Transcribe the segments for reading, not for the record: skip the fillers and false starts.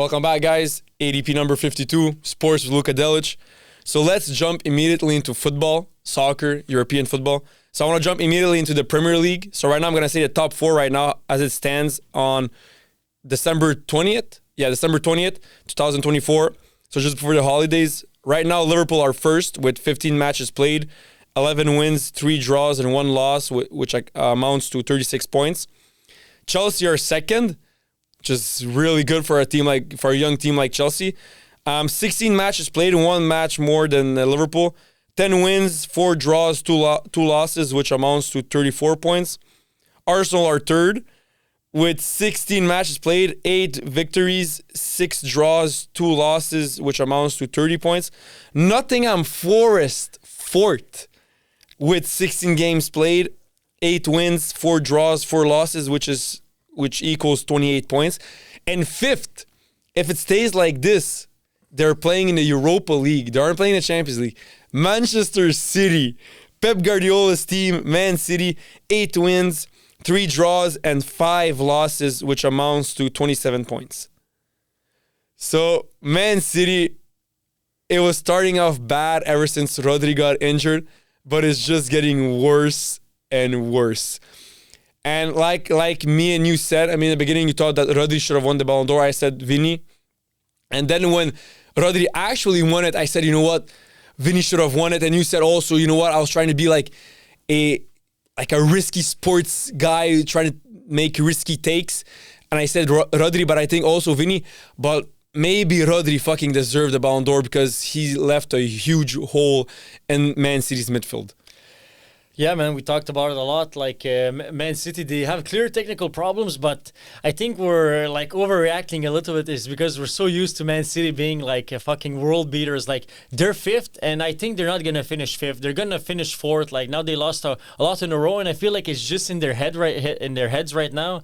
Welcome back, guys. ADP number 52, Sports with Luka Delić. So let's jump immediately into football, soccer, European football. So I want to jump immediately into the Premier League. So right now I'm going to say the top four right now as it stands on December 20th. Yeah, December 20th, 2024. So just before the holidays. Right now, Liverpool are first with 15 matches played, 11 wins, 3 draws, and 1 loss, which amounts to 36 points. Chelsea are second, which is really good for a young team like Chelsea. 16 matches played, 1 match more than Liverpool. 10 wins, 4 draws, 2 losses, which amounts to 34 points. Arsenal are third with 16 matches played, 8 victories, 6 draws, 2 losses, which amounts to 30 points. Nottingham Forest fourth with 16 games played, 8 wins, 4 draws, 4 losses, which equals 28 points. And fifth, if it stays like this, they're playing in the Europa League. They aren't playing in the Champions League. Manchester City, Pep Guardiola's team, Man City, 8 wins, 3 draws, and 5 losses, which amounts to 27 points. So, Man City, it was starting off bad ever since Rodri got injured, but it's just getting worse and worse. And like me and you said, I mean, in the beginning, you thought that Rodri should have won the Ballon d'Or. I said Vini. And then when Rodri actually won it, I said, you know what? Vini should have won it. And you said also, you know what? I was trying to be like a risky sports guy, trying to make risky takes. And I said Rodri, but I think also Vini. But maybe Rodri fucking deserved the Ballon d'Or because he left a huge hole in Man City's midfield. Yeah, man, we talked about it a lot. Like, Man City, they have clear technical problems, but I think we're, like, overreacting a little bit is because we're so used to Man City being, like, a fucking world beaters. Like, they're fifth, and I think they're not going to finish fifth. They're going to finish fourth. Like, now they lost a lot in a row, and I feel like it's just in their heads right now.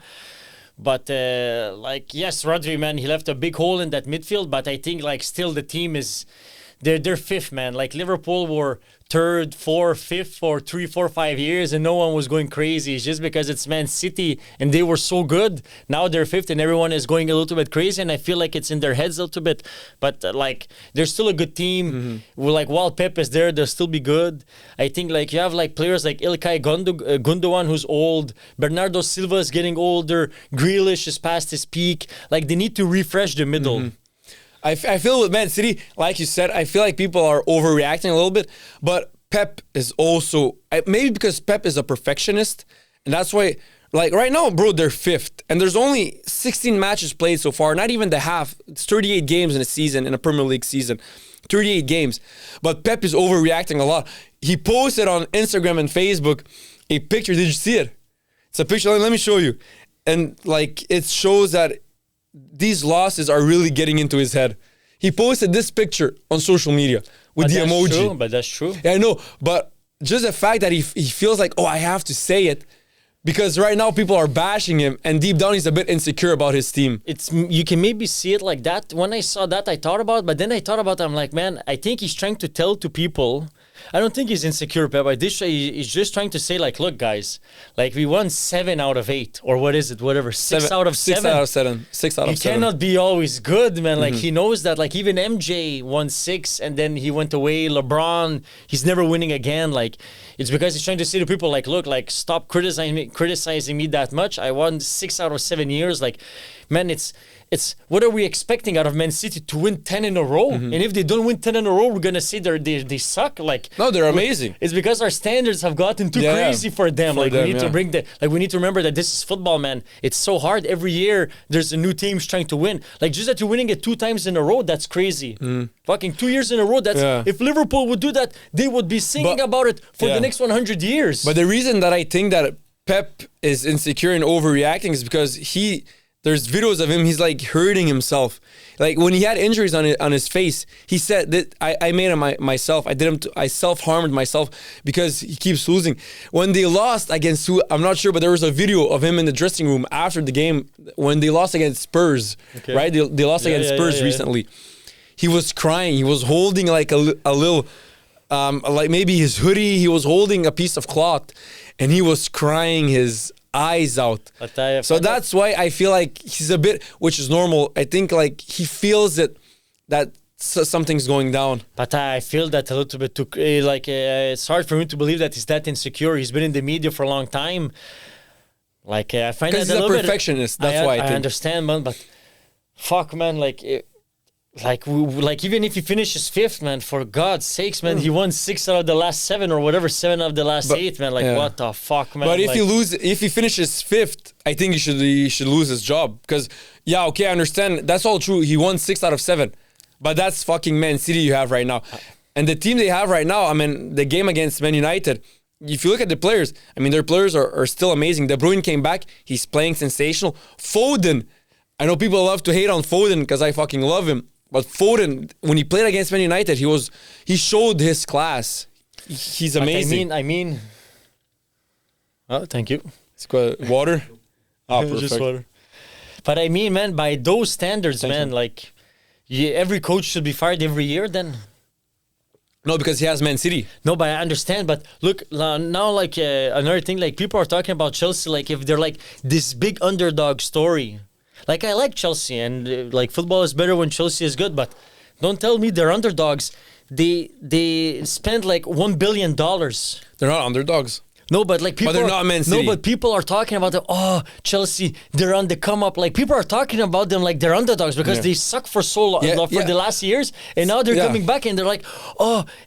But, yes, Rodri, man, he left a big hole in that midfield, but I think, like, still the team is... They're fifth, man. Like, Liverpool were third, fourth, fifth for 3, 4, 5 years, and no one was going crazy. It's just because it's Man City, and they were so good. Now they're fifth, and everyone is going a little bit crazy, and I feel like it's in their heads a little bit. But, they're still a good team. Mm-hmm. Like, while Pep is there, they'll still be good. I think, like, you have, like, players like Ilkay Gundogan, who's old. Bernardo Silva is getting older. Grealish is past his peak. Like, they need to refresh the middle. Mm-hmm. I feel with Man City, like you said, I feel like people are overreacting a little bit. But Pep is also, maybe because Pep is a perfectionist. And that's why, like right now, bro, they're fifth. And there's only 16 matches played so far. Not even the half. It's 38 games in a season, in a Premier League season. 38 games. But Pep is overreacting a lot. He posted on Instagram and Facebook a picture. Did you see it? It's a picture. Let me show you. And like it shows that these losses are really getting into his head. He posted this picture on social media with the emoji. But that's true. Yeah, I know. But just the fact that he feels like, I have to say it, because right now people are bashing him, and deep down he's a bit insecure about his team. You can maybe see it like that. When I saw that, I thought about it, but then I thought about it, I'm like, man, I think he's trying to tell to people. I don't think he's insecure, Pep. He's just trying to say, like, look, guys, like, we won 7 out of 8, or what is it, whatever, 6 out of 7. 6 out of 7. 6 out of 7. He cannot be always good, man. Like, he knows that, like, even MJ won 6, and then he went away. LeBron, he's never winning again. Like, it's because he's trying to say to people, like, look, like, stop criticizing me that much. I won 6 out of 7 years. Like, man, it's what are we expecting out of Man City to win 10 in a row? And if they don't win 10 in a row, we're gonna say they suck. Like, no, they're amazing. It's because our standards have gotten too crazy for them. We need to bring we need to remember that this is football, man. It's so hard. Every year there's a new team trying to win. Like, just that you're winning it 2 times in a row, that's crazy. Fucking 2 years in a row. If Liverpool would do that, they would be singing about it for the next 100 years. But the reason that I think that Pep is insecure and overreacting is because there's videos of him, he's like hurting himself. Like when he had injuries on his face, he said that I made him myself. I self-harmed myself because he keeps losing. When they lost against I'm not sure, but there was a video of him in the dressing room after the game when they lost against Spurs, right? They lost against Spurs recently. He was crying. He was holding like a little like maybe his hoodie, he was holding a piece of cloth and he was crying his eyes out. So that's why I feel like he's a bit, which is normal. I think like he feels it, that something's going down. But I feel that a little bit too, it's hard for me to believe that he's that insecure. He's been in the media for a long time. Like, I find that because he's a perfectionist. That's why I think. I understand, man, but fuck, man, like even if he finishes 5th, man, for God's sakes, man, he won 6 out of the last 7 or whatever, 7 out of the last 8, man. Like, what the fuck, man? But if he finishes 5th, I think he should lose his job. Because, I understand. That's all true. He won 6 out of 7. But that's fucking Man City you have right now. And the team they have right now, I mean, the game against Man United, if you look at the players, I mean, their players are still amazing. De Bruyne came back. He's playing sensational. Foden, I know people love to hate on Foden because I fucking love him. But Foden, when he played against Man United, he showed his class. He's amazing. I mean. Oh, thank you. It's called water. Oh, perfect. Just water. But I mean, man, by those standards, man, like every coach should be fired every year. Then. No, because he has Man City. No, but I understand. But look, now, like another thing, like people are talking about Chelsea, like if they're like this big underdog story. Like, I like Chelsea, and like football is better when Chelsea is good, but don't tell me they're underdogs. They spent like $1 billion. They're not underdogs. No, but like people. But they're not Man City. No, but people are talking about Chelsea. They're on the come up. Like people are talking about them like they're underdogs because they suck for so long for the last years, and now they're coming back and they're like,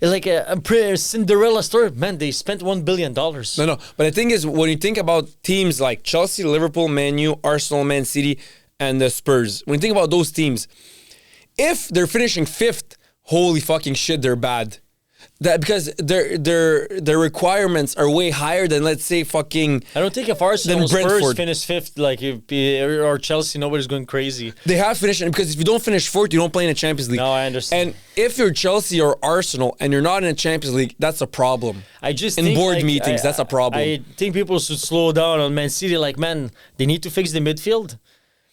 like a Cinderella story. Man, they spent $1 billion. No. But the thing is, when you think about teams like Chelsea, Liverpool, Man U, Arsenal, Man City, and the Spurs, when you think about those teams, if they're finishing 5th, holy fucking shit, they're bad. That because their requirements are way higher than, let's say, fucking. I don't think if Arsenal or Spurs finish 5th, like or Chelsea, nobody's going crazy. They have finished, because if you don't finish 4th, you don't play in the Champions League. No, I understand. And if you're Chelsea or Arsenal and you're not in the Champions League, that's a problem. I just in think, board like, meetings, that's a problem. I think people should slow down on Man City. Like, man, they need to fix the midfield,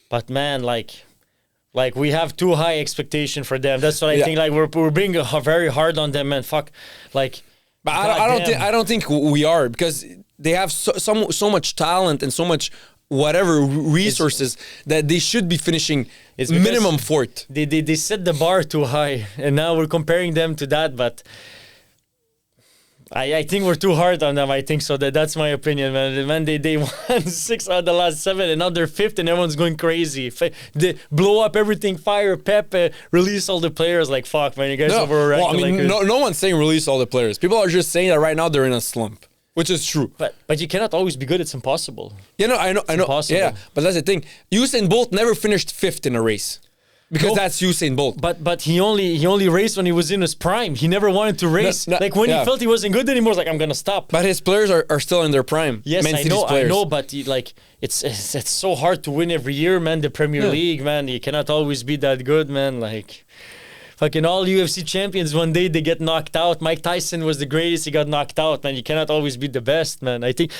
but man, like we have too high expectation for them. That's what I think. Like we're being very hard on them, man. Fuck, like. But I don't think we are, because they have so much talent and so much whatever resources that they should be finishing minimum 4th. They set the bar too high, and now we're comparing them to that, but. I think we're too hard on them. I think so. That's my opinion, man. Man, they won 6 out of the last 7, and now they're 5th, and everyone's going crazy. They blow up everything, fire Pep, release all the players. Like, fuck, man, you guys overreacting. Well, I mean, no one's saying release all the players. People are just saying that right now they're in a slump, which is true. But you cannot always be good. It's impossible. I know. Impossible. Yeah, but that's the thing. Usain Bolt never finished 5th in a race. Because that's Usain Bolt. But he only raced when he was in his prime. He never wanted to race. Like when he felt he wasn't good anymore, like, I'm gonna stop. But his players are still in their prime. Yes, Man City's I players. know, but it's so hard to win every year, man. The Premier League, man, you cannot always be that good, man. Like, fucking all UFC champions, one day they get knocked out. Mike Tyson was the greatest. He got knocked out, man. You cannot always be the best, man. I think,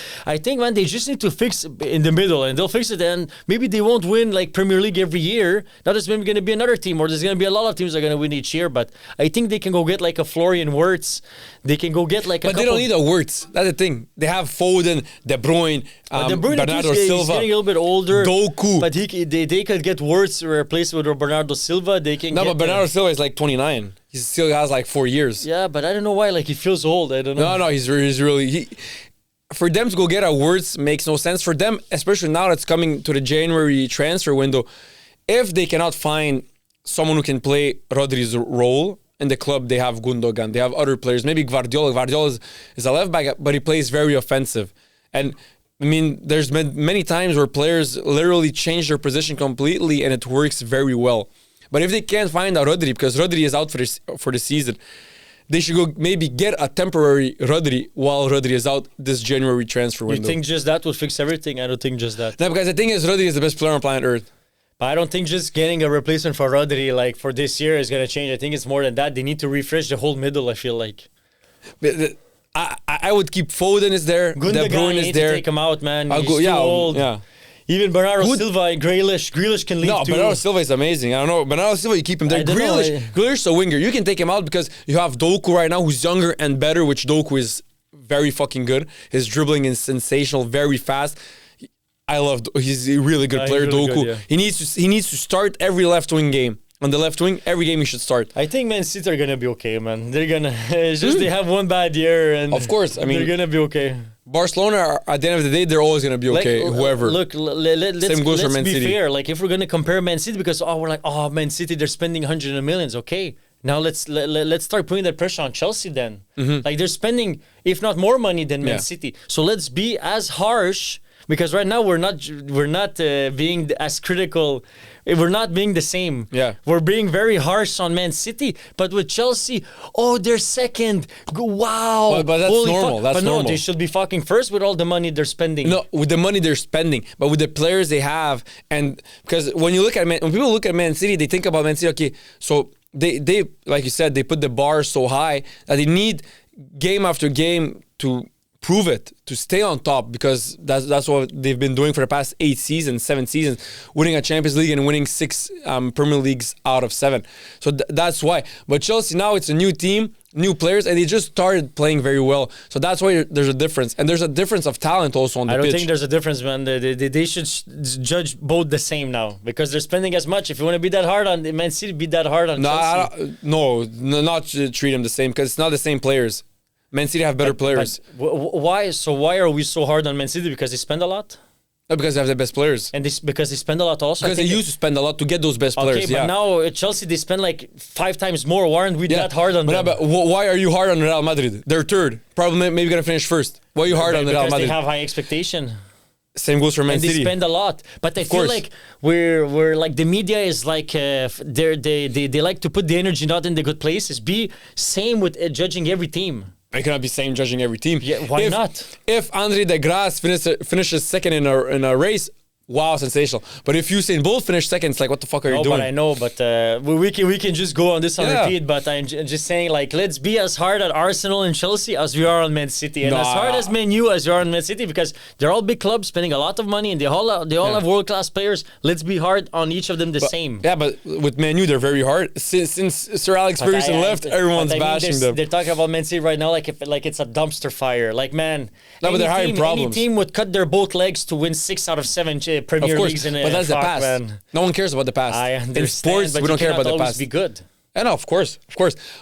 man, they just need to fix in the middle, and they'll fix it. And maybe they won't win like Premier League every year. Now there's maybe going to be another team, or there's going to be a lot of teams that are going to win each year. But I think they can go get like a Florian Wirtz. They can go get like a. But they don't need a Wirtz. That's the thing. They have Foden, De Bruyne, Bernardo Silva. He's getting a little bit older. Doku. But they could get Wirtz replaced with Bernardo Silva. They can. But Bernardo Silva is like 29. He still has like 4 years. Yeah, but I don't know why. Like, he feels old. I don't know. No, he's really. For them to go get a Wirtz makes no sense. For them, especially now that's coming to the January transfer window, if they cannot find someone who can play Rodri's role in the club, they have Gundogan. They have other players. Maybe Guardiola. Guardiola is a left back, but he plays very offensive. And I mean, there's been many times where players literally change their position completely, and it works very well. But if they can't find a Rodri, because Rodri is out for the season, they should go maybe get a temporary Rodri while Rodri is out this January transfer window. You think just that would fix everything? I don't think just that. No, because the thing is, Rodri is the best player on planet Earth. But I don't think just getting a replacement for Rodri, like, for this year is going to change. I think it's more than that. They need to refresh the whole middle, I feel like. But I would keep Foden is there. Gundogan, De Bruyne is need there. To take him out, man. He's too old. Yeah. Even Bernardo Silva and Grealish can leave No, too. Bernardo Silva is amazing. I don't know. Bernardo Silva, you keep him there. I don't know. Grealish is a winger. You can take him out because you have Doku right now, who's younger and better, which Doku is very fucking good. His dribbling is sensational, very fast. He's a really good player, really Doku. good, yeah. He needs to start every left wing game. On the left wing, every game he should start. I think Man City are gonna be okay, man. They're gonna it's just they have one bad year, and Of course, I mean, they're gonna be okay. Barcelona, at the end of the day, they're always going to be okay, whoever. Look, Same goes for let's Man be City. fair. Like if we're gonna compare Man City, because we're like, Man City, they're spending hundreds of millions. Okay, now let's start putting that pressure on Chelsea then. Like they're spending, if not more money than Man City. So let's be as harsh. Because right now we're not being as critical. We're not being the same. Yeah. We're being very harsh on Man City. But with Chelsea, they're second. Wow. But that's Holy normal. fuck. That's but no, normal. they should be fucking first with all the money they're spending. No, with the money they're spending, but with the players they have, and because when people look at Man City, they think about Man City. Okay, so they like you said, they put the bar so high that they need game after game to prove it, to stay on top, because that's what they've been doing for the past 7 seasons, winning a Champions League and winning 6 Premier Leagues out of 7. So that's why. But Chelsea now, it's a new team, new players, and they just started playing very well. So that's why there's a difference, and there's a difference of talent also on the pitch. I don't think there's a difference, man. They should judge both the same now, because they're spending as much. If you want to be that hard on Man City, be that hard on Chelsea. No, not to treat them the same, because it's not the same players. Man City have better players. Why? So why are we so hard on Man City? Because they spend a lot? No, because they have the best players. And because they spend a lot also? Because they used to spend a lot to get those best players. Okay, but now at Chelsea, they spend like 5 times more. Why aren't we that hard on them? But why are you hard on Real Madrid? They're third. Probably maybe going to finish first. Why are you hard on Real Madrid? Because they have high expectation. Same goes for Man City. And they spend a lot. But I feel like we're like, the media is like, they like to put the energy not in the good places. Be same with judging every team. I cannot be same judging every team. Yeah, why not? If Andre de Grasse finishes second in a race, wow, sensational. But if Usain Bolt finished second, it's like, what the fuck are you doing? But I know, but we can just go on this on repeat. But I'm just saying, like, let's be as hard at Arsenal and Chelsea as we are on Man City, and as hard as Man U as you are on Man City, because they're all big clubs spending a lot of money, and they all have world class players. Let's be hard on each of them same. Yeah, but with Man U, they're very hard. Since Sir Alex Ferguson left, everyone's bashing them. They're talking about Man City right now like it's a dumpster fire. Like, man, but they're having problems. Any team would cut their both legs to win 6 out of 7 Premier Leagues in but that's the past. Man. No one cares about the past. I understand, in sports, but we don't care about the past. Be good. I know, of course.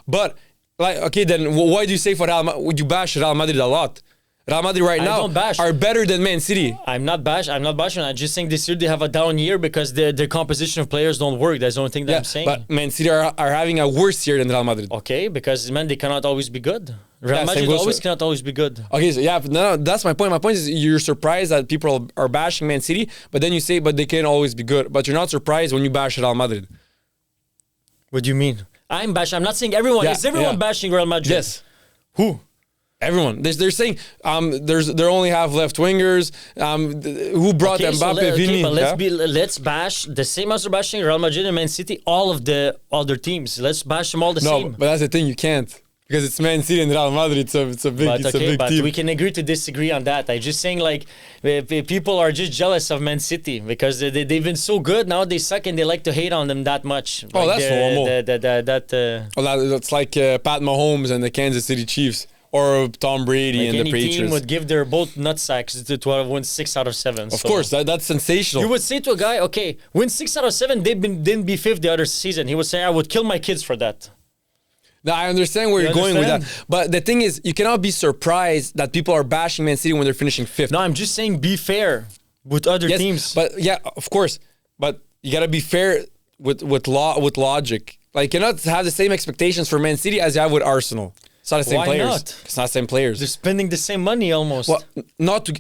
But like, okay, then why do you say for Real Madrid? Would you bash Real Madrid a lot? Real Madrid right now are better than Man City. I'm not bashing. I'm just saying this year they have a down year because the composition of players don't work. That's the only thing that I'm saying. But Man City are having a worse year than Real Madrid. Okay, because man, they cannot always be good. Real Madrid cannot always be good. Okay, so no, that's my point. My point is you're surprised that people are bashing Man City, but then you say, but they can't always be good. But you're not surprised when you bash Real Madrid. What do you mean? I'm bashing. I'm not saying everyone. Is everyone bashing Real Madrid? Yes. Who? Everyone. They're saying they only have left wingers. Who brought Mbappe, Vini? But let's bash the same as we're bashing Real Madrid and Man City. All of the other teams. Let's bash them all the same. No, but that's the thing. You can't. Because it's Man City and Real Madrid, it's a big team. We can agree to disagree on that. I'm just saying, like, people are just jealous of Man City because they've been so good. Now they suck and they like to hate on them that much. Oh, like that's normal. That's like Pat Mahomes and the Kansas City Chiefs. Or Tom Brady and the Patriots. Any team would give their both nutsacks to win 6 out of 7. Of course, that's sensational. You would say to a guy, okay, win 6 out of 7, didn't be 5th the other season. He would say, I would kill my kids for that. Now, I understand where you're going with that. But the thing is, you cannot be surprised that people are bashing Man City when they're finishing 5th. No, I'm just saying be fair with other teams. But yeah, of course. But you got to be fair with logic. Like, you cannot have the same expectations for Man City as you have with Arsenal. It's not the same players. Why not? It's not the same players. They're spending the same money almost. Well,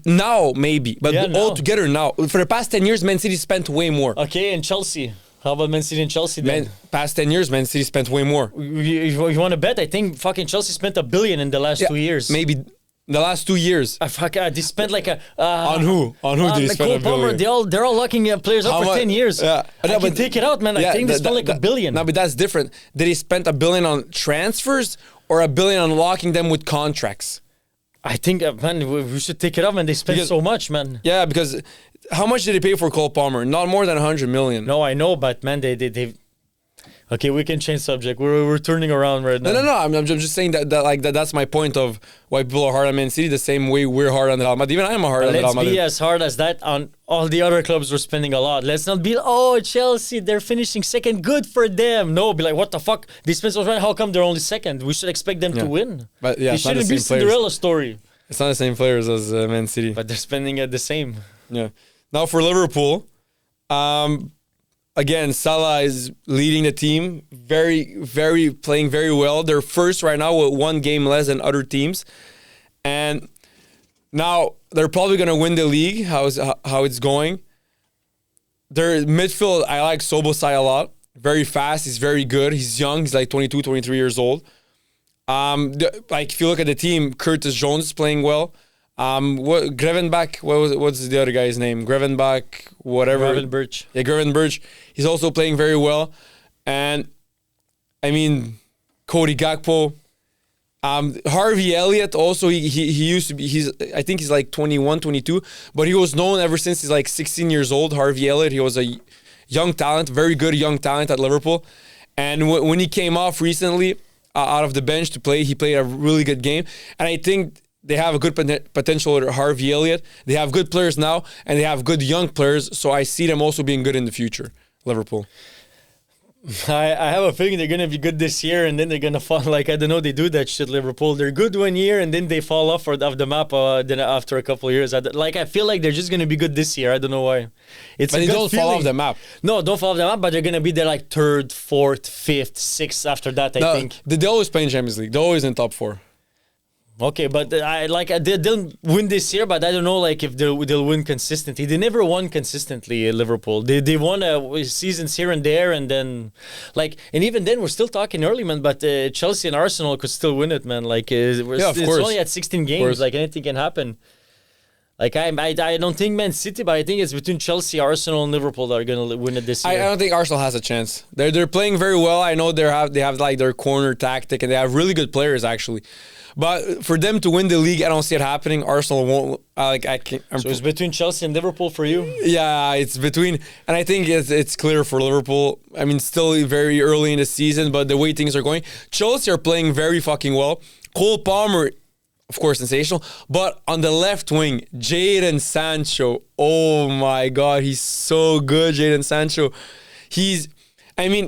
now maybe, but all together now. For the past 10 years, Man City spent way more. Okay, and Chelsea. How about Man City and Chelsea then? Past 10 years, Man City spent way more. You want to bet? I think fucking Chelsea spent $1 billion in the last 2 years. Maybe the last 2 years. They spent like a... on who? On who did he spend $1 billion? They're all locking players up for 10 years. Yeah. I can take it out, man. I think they spent like $1 billion. No, but that's different. Did he spend $1 billion on transfers or $1 billion on locking them with contracts? I think, man, we should take it up, man. They spend Because- so much, man. Yeah, because how much did they pay for Cole Palmer? Not more than 100 million. No, I know, but man, they. Okay, we can change subject. We're turning around right now. No. I'm just saying that's my point of why people are hard on Man City. The same way we're hard on Real Madrid. Even I'm hard on Real Let's Madrid. be as hard as that on all the other clubs were spending a lot. Let's not be, oh, Chelsea, they're finishing second. Good for them. No, be like, what the fuck? They spent so much money. How come they're only second? We should expect them to win. But yeah, It it's not the shouldn't be same players. Cinderella story. It's not the same players as Man City. But they're spending the same. Yeah. Now for Liverpool, again, Salah is leading the team, playing very well. They're first right now with one game less than other teams, and now they're probably gonna win the league. How it's going? Their midfield, I like Sobosai a lot. Very fast. He's very good. He's young. He's like 22, 23 years old. Like if you look at the team, Curtis Jones is playing well. Grevenbach, what's the other guy's name? Grevenbach, whatever. Gravenberch. Yeah, Grevenberch. He's also playing very well. And I mean, Cody Gakpo. Harvey Elliott also, he used to be, I think he's like 21, 22, but he was known ever since he's like 16 years old. Harvey Elliott, he was a young talent, very good young talent at Liverpool. And when he came off recently out of the bench to play, he played a really good game. And I think they have a good potential with Harvey Elliott. They have good players now, and they have good young players. So I see them also being good in the future, Liverpool. I have a feeling they're gonna be good this year, and then they're gonna fall. Like, I don't know, they do that shit. Liverpool, they're good one year, and then they fall off of the map. Then after a couple of years, I feel like they're just gonna be good this year. I don't know why. But they don't fall off the map. No, don't fall off the map. But they're gonna be there like third, fourth, fifth, sixth after that. I think. They always play in Champions League. They're always in top four. Okay, but they'll win this year, but I don't know like if they'll win consistently. They never won consistently at Liverpool. They won seasons here and there, and then and even then we're still talking early, man. But Chelsea and Arsenal could still win it, man. Like it's only at 16 games. Like anything can happen. Like I don't think Man City, but I think it's between Chelsea, Arsenal, and Liverpool that are gonna win it this year. I don't think Arsenal has a chance. They're playing very well. I know they have like their corner tactic, and they have really good players actually. But for them to win the league, I don't see it happening. Arsenal won't. I can't. So it's between Chelsea and Liverpool for you? Yeah, it's between, and I think it's clear for Liverpool. I mean, still very early in the season, but the way things are going, Chelsea are playing very fucking well. Cole Palmer, of course, sensational. But on the left wing, Jadon Sancho. Oh my God, he's so good, Jadon Sancho.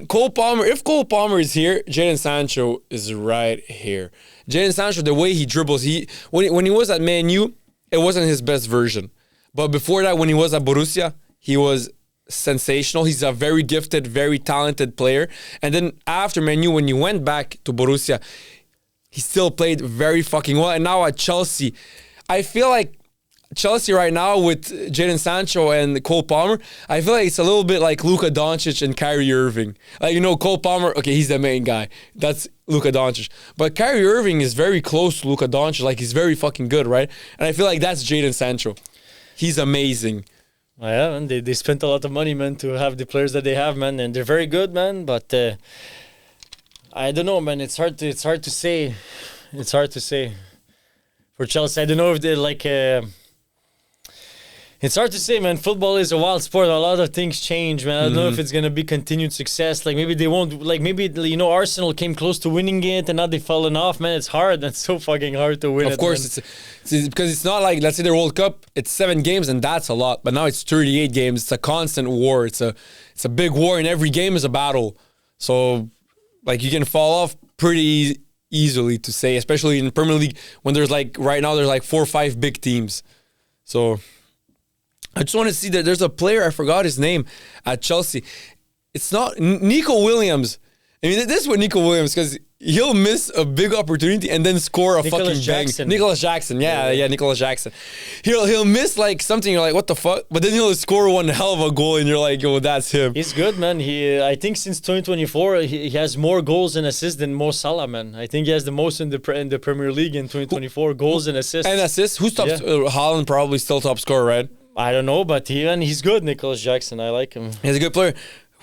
Cole Palmer, if Cole Palmer is here, Jadon Sancho is right here. Jadon Sancho, the way he dribbles, when he was at Man U, it wasn't his best version. But before that, when he was at Borussia, he was sensational. He's a very gifted, very talented player. And then after Man U, when he went back to Borussia, he still played very fucking well. And now at Chelsea, I feel like Chelsea right now with Jadon Sancho and Cole Palmer, I feel like it's a little bit like Luka Doncic and Kyrie Irving. Like, Cole Palmer, okay, he's the main guy. That's Luka Doncic. But Kyrie Irving is very close to Luka Doncic. Like, he's very fucking good, right? And I feel like that's Jadon Sancho. He's amazing. Yeah, and they spent a lot of money, man, to have the players that they have, man. And they're very good, man. But I don't know, man. It's hard to say. It's hard to say. For Chelsea, I don't know if they're it's hard to say, man. Football is a wild sport. A lot of things change, man. I don't know if it's going to be continued success. Like, maybe they won't. Like, maybe, Arsenal came close to winning it, and now they've fallen off, man. It's hard. It's so fucking hard to win it. Of course, it's because it's not like, let's say, the World Cup, it's 7 games, and that's a lot. But now it's 38 games. It's a constant war. It's a big war, and every game is a battle. So, like, you can fall off pretty easily, to say, especially in Premier League, when there's, like, right now, there's, like, 4 or 5 big teams. So I just want to see that there's a player, I forgot his name, at Chelsea. It's not Nico Williams. I mean, this is what Nico Williams, because he'll miss a big opportunity and then score a fucking bang. Nicholas Jackson. Yeah, Nicholas Jackson. He'll miss like something, you're like, what the fuck? But then he'll score one hell of a goal and you're like, yo, that's him. He's good, man. I think since 2024, he has more goals and assists than Mo Salah, man. I think he has the most in the Premier League in 2024, goals and assists. And assists? Who's top? Haaland probably still top scorer, right? I don't know, but he's good, Nicholas Jackson. I like him. He's a good player.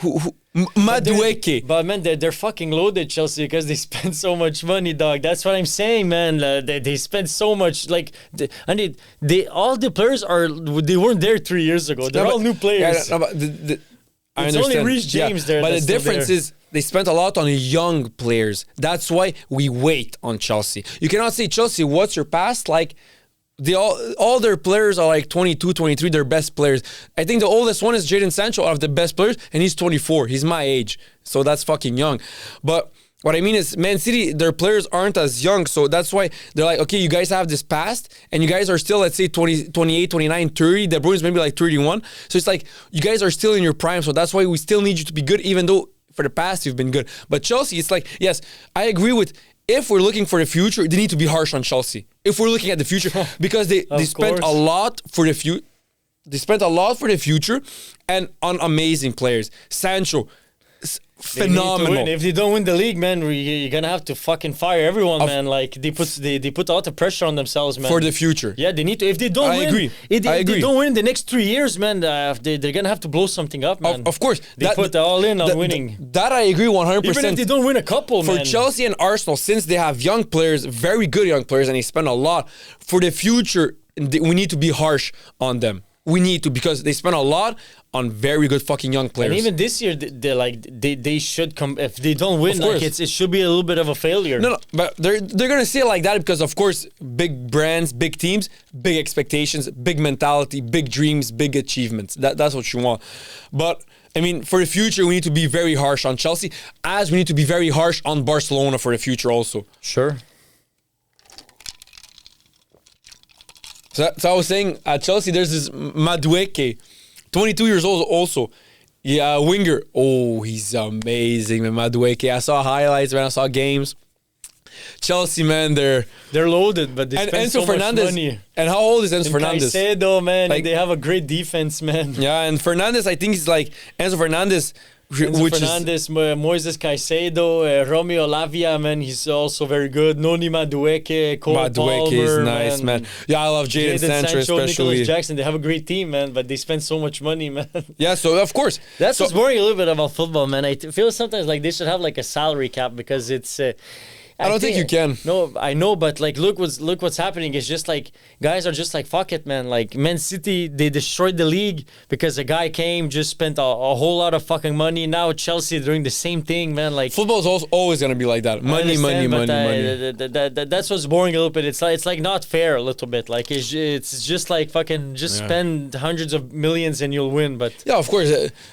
Madueke. But man, they're fucking loaded, Chelsea, because they spend so much money, dog. That's what I'm saying, man. They spend so much. Like, all the players they weren't there 3 years ago. They're all new players. Yeah, no, but I It's understand. only Reece James there. But the that's still difference there. is they spent a lot on young players. That's why we wait on Chelsea. You cannot say, Chelsea, what's your past? Like, all their players are like 22, 23, their best players. I think the oldest one is Jadon Sancho, out of the best players, and he's 24. He's my age. So that's fucking young. But what I mean is, Man City, their players aren't as young. So that's why they're like, okay, you guys have this past, and you guys are still, let's say, 20, 28, 29, 30. De Bruyne's maybe like 31. So it's like, you guys are still in your prime. So that's why we still need you to be good, even though for the past you've been good. But Chelsea, it's like, yes, I agree with, if we're looking for the future, they need to be harsh on Chelsea. If we're looking at the future, because they spent a lot for the future. They spent a lot for the future and on amazing players. Sancho, phenomenal. If they don't win the league, man, you're gonna have to fucking fire everyone, man. Like they put a lot of pressure on themselves, man. For the future. Yeah, they need to. If they don't win, agree. If I agree. they don't win in the next 3 years, man, they're gonna have to blow something up, man. Of course. They put all in on winning. That I agree 100%. Even if they don't win a couple, for man. Chelsea and Arsenal, since they have young players, very good young players, and they spend a lot, for the future, we need to be harsh on them. We need to, because they spend a lot on very good fucking young players. And even this year, they should come. If they don't win, Of course. it should be a little bit of a failure. No, but they're gonna say it like that because, of course, big brands, big teams, big expectations, big mentality, big dreams, big achievements. That's what you want. But I mean, for the future, we need to be very harsh on Chelsea, as we need to be very harsh on Barcelona for the future also. Sure. So I was saying, at Chelsea, there's this Madueke, 22 years old also. Yeah, winger. Oh, he's amazing, man, Madueke. I saw highlights, man. I saw games. Chelsea, man, they're loaded, but they and spend Enzo so Fernandez. much money. And how old is Enzo And Fernandez? Caicedo, man, Like- they have a great defense, man. Yeah, and Fernandez, I think he's like Enzo Fernandez, Enzo which Fernandez, Moises Caicedo, Romeo Lavia, man, he's also very good. Noni Madueke, Cole Madueke Palmer, is nice, man. Yeah, I love Jadon Sancho especially. Nicolas Jackson, they have a great team, man, but they spend so much money, man. Yeah, so of course. That's so, what's boring a little bit about football, man. I feel sometimes like they should have like a salary cap because it's. I don't think you can. No, I know, but like, look what's happening. It's just like guys are just like, fuck it, man. Like Man City, they destroyed the league because a guy came, just spent a whole lot of fucking money. Now Chelsea doing the same thing, man. Like football is also always gonna be like that. Money. That's what's boring a little bit. It's like not fair a little bit. Like it's just like fucking spend hundreds of millions and you'll win. But yeah, of course.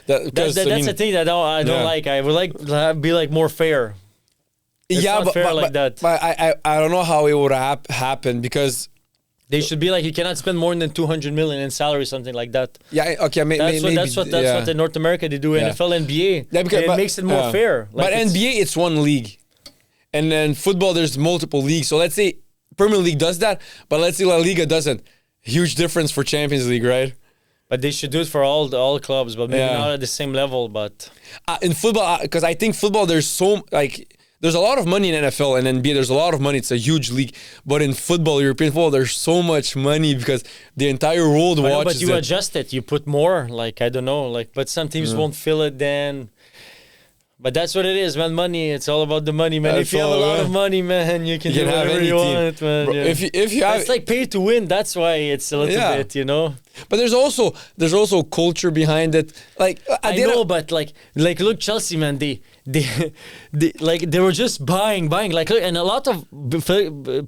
that's the thing that I don't like. I would like be like more fair. It's not fair like that. But I don't know how it would happen because they should be like, you cannot spend more than 200 million in salary, something like that. Yeah, okay, maybe that's what in North America they do. NFL, NBA. Yeah, because, it makes it more fair. Like but NBA, it's one league, and then football, there's multiple leagues. So let's say Premier League does that, but let's say La Liga doesn't. Huge difference for Champions League, right? But they should do it for all clubs, but maybe not at the same level. But in football, because I think football, there's a lot of money in NFL and NBA. There's a lot of money. It's a huge league. But in football, European football, there's so much money because the entire world watches but you it. adjust it. You put more. Like, I don't know. Like, but some teams won't fill it then. But that's what it is, man. Money. It's all about the money, man. That's if you have a all, lot man. of money, man, you can do have whatever any you team. want, man. Bro, Yeah. if you have, It's like pay to win. That's why it's a little bit, you know. But there's also culture behind it. Like I know, but like look, Chelsea, man, they they were just buying. Like, look, and a lot of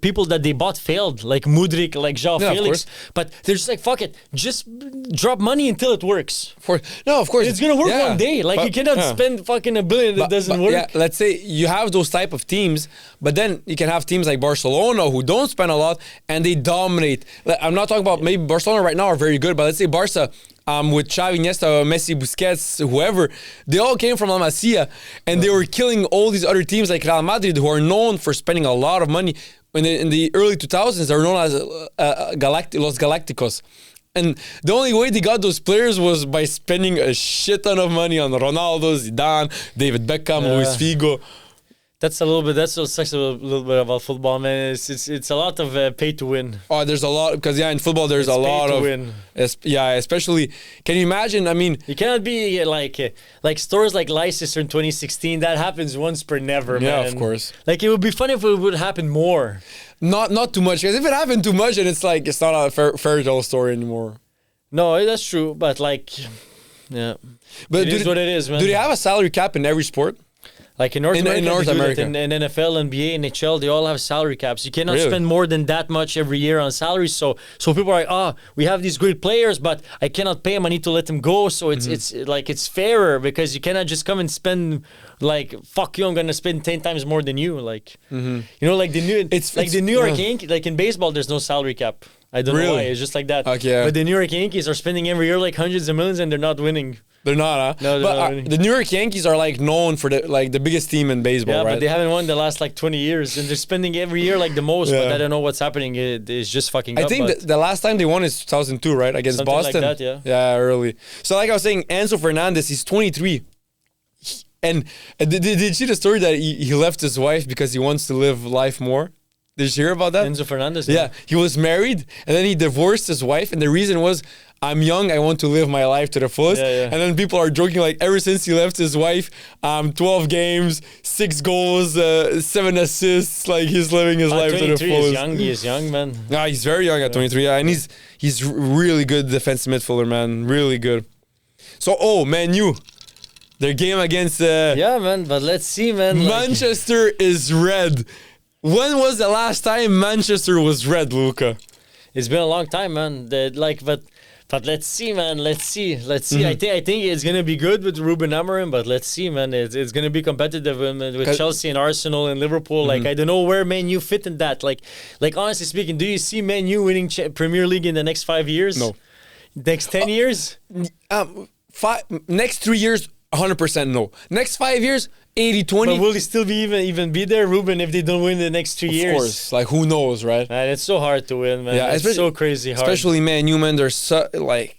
people that they bought failed, like Mudryk, like João Felix. But they're just like, fuck it, just drop money until it works. Of course, It's gonna work one day. Like, you cannot spend fucking $1 billion that doesn't work. Yeah, let's say you have those type of teams, but then you can have teams like Barcelona who don't spend a lot and they dominate. I'm not talking about maybe Barcelona right now are very good, but let's say Barca with Xavi, Iniesta, Messi, Busquets, whoever, they all came from La Masia and they were killing all these other teams like Real Madrid who are known for spending a lot of money. In the early 2000s, they were known as Los Galacticos. And the only way they got those players was by spending a shit ton of money on Ronaldo, Zidane, David Beckham, Luis Figo. That's a little bit. That's what sucks a little bit about football, man. It's a lot of pay to win. Oh, there's a lot because in football there's It's a pay lot to of win. especially. Can you imagine? I mean, You cannot be like stores like Leicester in 2016. That happens once per never, man. yeah, of course, Like it would be funny if it would happen more. not too much because if it happened too much, then it's like it's not a fairy tale story anymore. No, that's true. But like, yeah, But it is what it is, man. Do they have a salary cap in every sport? Like in North In America, North they do that. America. In NFL, NBA, NHL, they all have salary caps. You cannot Really? spend more than that much every year on salaries. So people are like, we have these great players, but I cannot pay them. I need to let them go. So it's like it's fairer because you cannot just come and spend like fuck you. I'm gonna spend 10 times more than you. Like you know, like the New York Yankees. Like in baseball, there's no salary cap. I don't know Really? why. It's just like that. Okay, yeah. But the New York Yankees are spending every year like hundreds of millions, and they're not winning. They're not, huh? No, they're but not winning. the New York Yankees are like known for the biggest team in baseball, Yeah, right? but they haven't won the last like 20 years, and they're spending every year like the most. But Yeah. I don't know what's happening. It's just fucking. I up, think but the last time they won is 2002, right? Against Something like Boston. that, yeah. Yeah, early. So like I was saying, Enzo Fernandez, he's 23. And did you see the story that he left his wife because he wants to live life more? Did you hear about that? Enzo Fernandez. Yeah, he was married and then he divorced his wife, and the reason was, I'm young, I want to live my life to the fullest. Yeah, yeah. And then people are joking like, ever since he left his wife, 12 games, 6 goals, 7 assists, like he's living his life to the 23 fullest. is young. He is young, man. Yeah, he's very young at 23, and he's really good defensive midfielder, man, really good. So, Man U, their game against Yeah, man. But let's see, man. Like, Manchester is red. When was the last time Manchester was red, Luka? it's been a long time, man. But let's see, man. Let's see. I think it's gonna be good with Ruben Amorim, but let's see, man. It's gonna be competitive with Chelsea and Arsenal and Liverpool. Like I don't know where Man U fit in that. Like honestly speaking, do you see Man U winning Premier League in the next 5 years? No. Next 10 years? Next 3 years, 100% no. Next 5 years, 80-20. But will he still be even be there, Ruben, if they don't win the next 2 years? Of course, like who knows, right? Man, it's so hard to win, man. Yeah, it's so crazy hard. Especially Man U, man. They're like,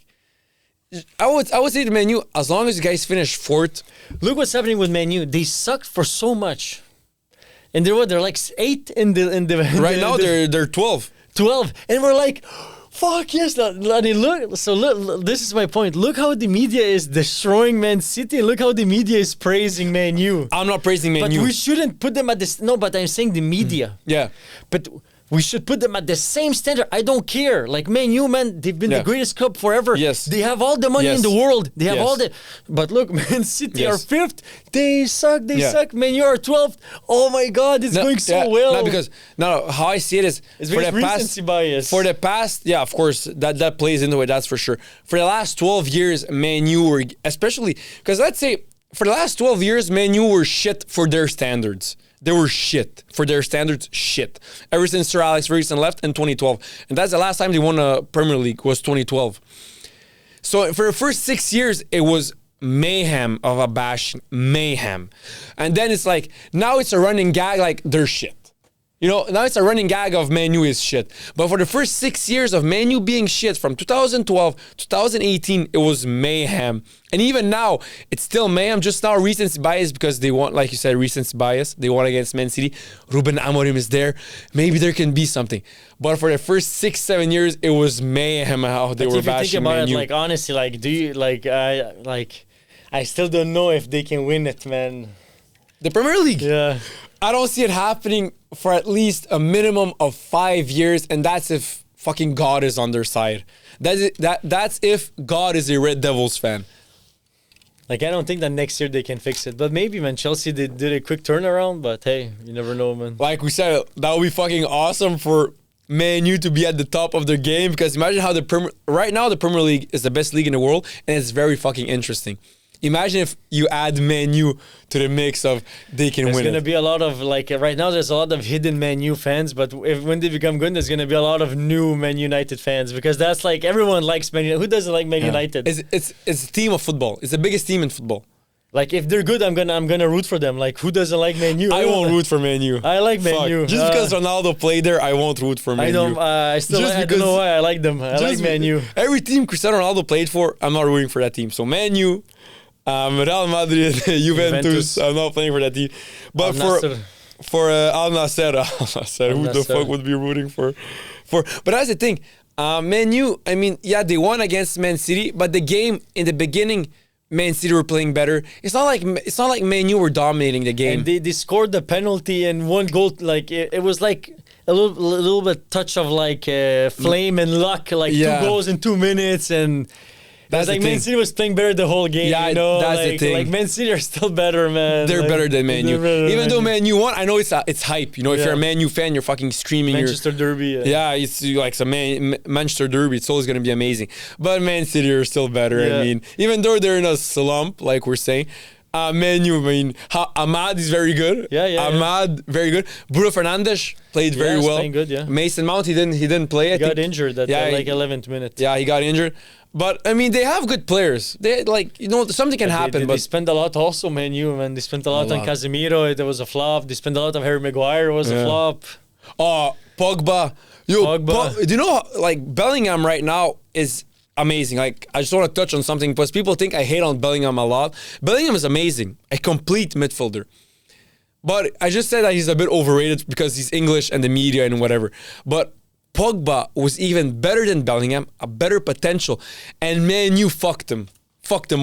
I would say to Man U, as long as you guys finish fourth. Look what's happening with Man U. They sucked for so much, and they're like 8 in the Right now they're 12. 12, and we're like, fuck yes. I mean, look, this is my point. Look how the media is destroying Man City. Look how the media is praising Man U. I'm not praising Man But U. we shouldn't put them at this. No, but I'm saying the media. Yeah. But we should put them at the same standard. I don't care. Like Man U, man, they've been the greatest club forever. Yes. They have all the money in Yes. the world. They have Yes. all the. But look, Man City Yes. are 5th. They suck. They Yeah. suck. Man U are 12th. Oh my God, it's going so well. No, because how I see it is It's for because the past recency bias. For the past, yeah, of course that plays into it. That's for sure. For the last 12 years, Man U were especially because let's say for the last 12 years, Man U were shit for their standards. They were shit for their standards. Shit. Ever since Sir Alex Ferguson left in 2012, and that's the last time they won a Premier League was 2012. So for the first 6 years, it was mayhem of a bash, mayhem, and then it's like now it's a running gag like they're shit. You know, now it's a running gag of Man U is shit. But for the first 6 years of Man U being shit, from 2012 to 2018, it was mayhem. And even now, it's still mayhem. Just now, recency bias because they want, like you said, recency bias. They won against Man City. Ruben Amorim is there. Maybe there can be something. But for the first 6-7 years, it was mayhem how they were if you bashing think about Man it, U. like honestly, like do you I still don't know if they can win it, man. The Premier League. Yeah. I don't see it happening for at least a minimum of 5 years, and that's if fucking God is on their side. That's if God is a Red Devils fan. Like I don't think that next year they can fix it, but maybe, man. Chelsea did a quick turnaround, but hey, you never know, man. Like we said, that would be fucking awesome for Man U to be at the top of their game, because imagine how right now the Premier League is the best league in the world, and it's very fucking interesting. Imagine if you add Man U to the mix of they can There's win gonna it. be a lot of right now. There's a lot of hidden Man U fans, but when they become good, there's gonna be a lot of new Man United fans, because that's like everyone likes Man United. Who doesn't like Man United? It's a team of football. It's the biggest team in football. Like if they're good, I'm gonna root for them. Like who doesn't like Man U? I won't root for Man U. I like Man Fuck. U. Just because Ronaldo played there, I won't root for Man U. I don't. I don't know why I like them. I like Man U. Every team Cristiano Ronaldo played for, I'm not rooting for that team. So Man U, Real Madrid, Juventus. I'm not playing for that team. But for Al Nassr, who the fuck would be rooting for? But that's the thing. Man U, I mean, yeah, they won against Man City, but the game in the beginning, Man City were playing better. It's not like Man U were dominating the game. And they scored the penalty and one goal. Like it was like a little bit touch of like flame and luck. Like 2 goals in 2 minutes and. That's like Man City was playing better the whole game. Yeah, you know? that's like, the thing. Like Man City are still better, man. They're better than Man U. Even though Man U won, I know it's hype. You know, if you're a Man U fan, you're fucking screaming. Manchester Derby. Yeah, it's like some Manchester Derby. It's always going to be amazing. But Man City are still better. Yeah. I mean, even though they're in a slump, like we're saying, Man U, I mean, Ahmad is very good. Ahmad, very good. Bruno Fernandes played very well. Playing good, yeah. Mason Mount, he didn't play. He got injured at like 11th minute. Yeah, he got injured. But I mean, they have good players. They something can happen. They spend a lot also, Man U, man. They spent a lot on Casemiro. It was a flop. They spent a lot on Harry Maguire. It was a flop. Oh, Pogba. Do you know, like, Bellingham right now is amazing. Like, I just want to touch on something because people think I hate on Bellingham a lot. Bellingham is amazing. A complete midfielder. But I just said that he's a bit overrated because he's English and the media and whatever. But Pogba was even better than Bellingham, a better potential, and Man U fucked him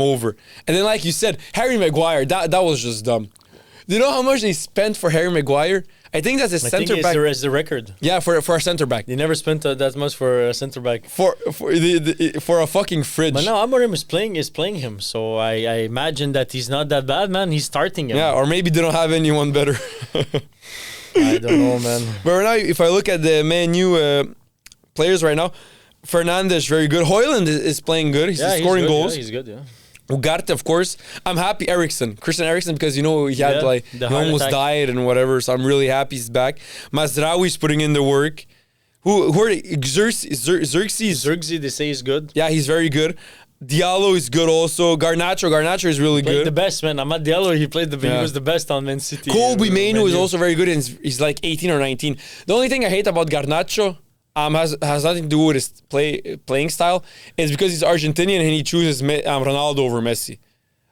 over. And then, like you said, Harry Maguire, that was just dumb. Do you know how much they spent for Harry Maguire? I think that's a center back. It's the record. Yeah, for a center back. They never spent that much for a center back. For a fucking fridge. But now Amorim is playing him, so I imagine that he's not that bad, man. He's starting him. Yeah, or maybe they don't have anyone better. I don't know, man. But right now, if I look at the Man U players right now, Fernandes very good. Højlund is playing good. He's scoring goals. Yeah, he's good, yeah. Ugarte, of course. I'm happy Christian Eriksen, because he had he almost died and whatever. So I'm really happy he's back. Mazraoui's putting in the work. Who are they? Zirkzee, they say he's good. Yeah, he's very good. Diallo is good also. Garnacho is really good. The best, man. Amad Diallo, he was the best on Man City. Kobe Mainoo is also very good, and he's like 18 or 19. The only thing I hate about Garnacho has nothing to do with his playing style. It's because he's Argentinian and he chooses Ronaldo over Messi.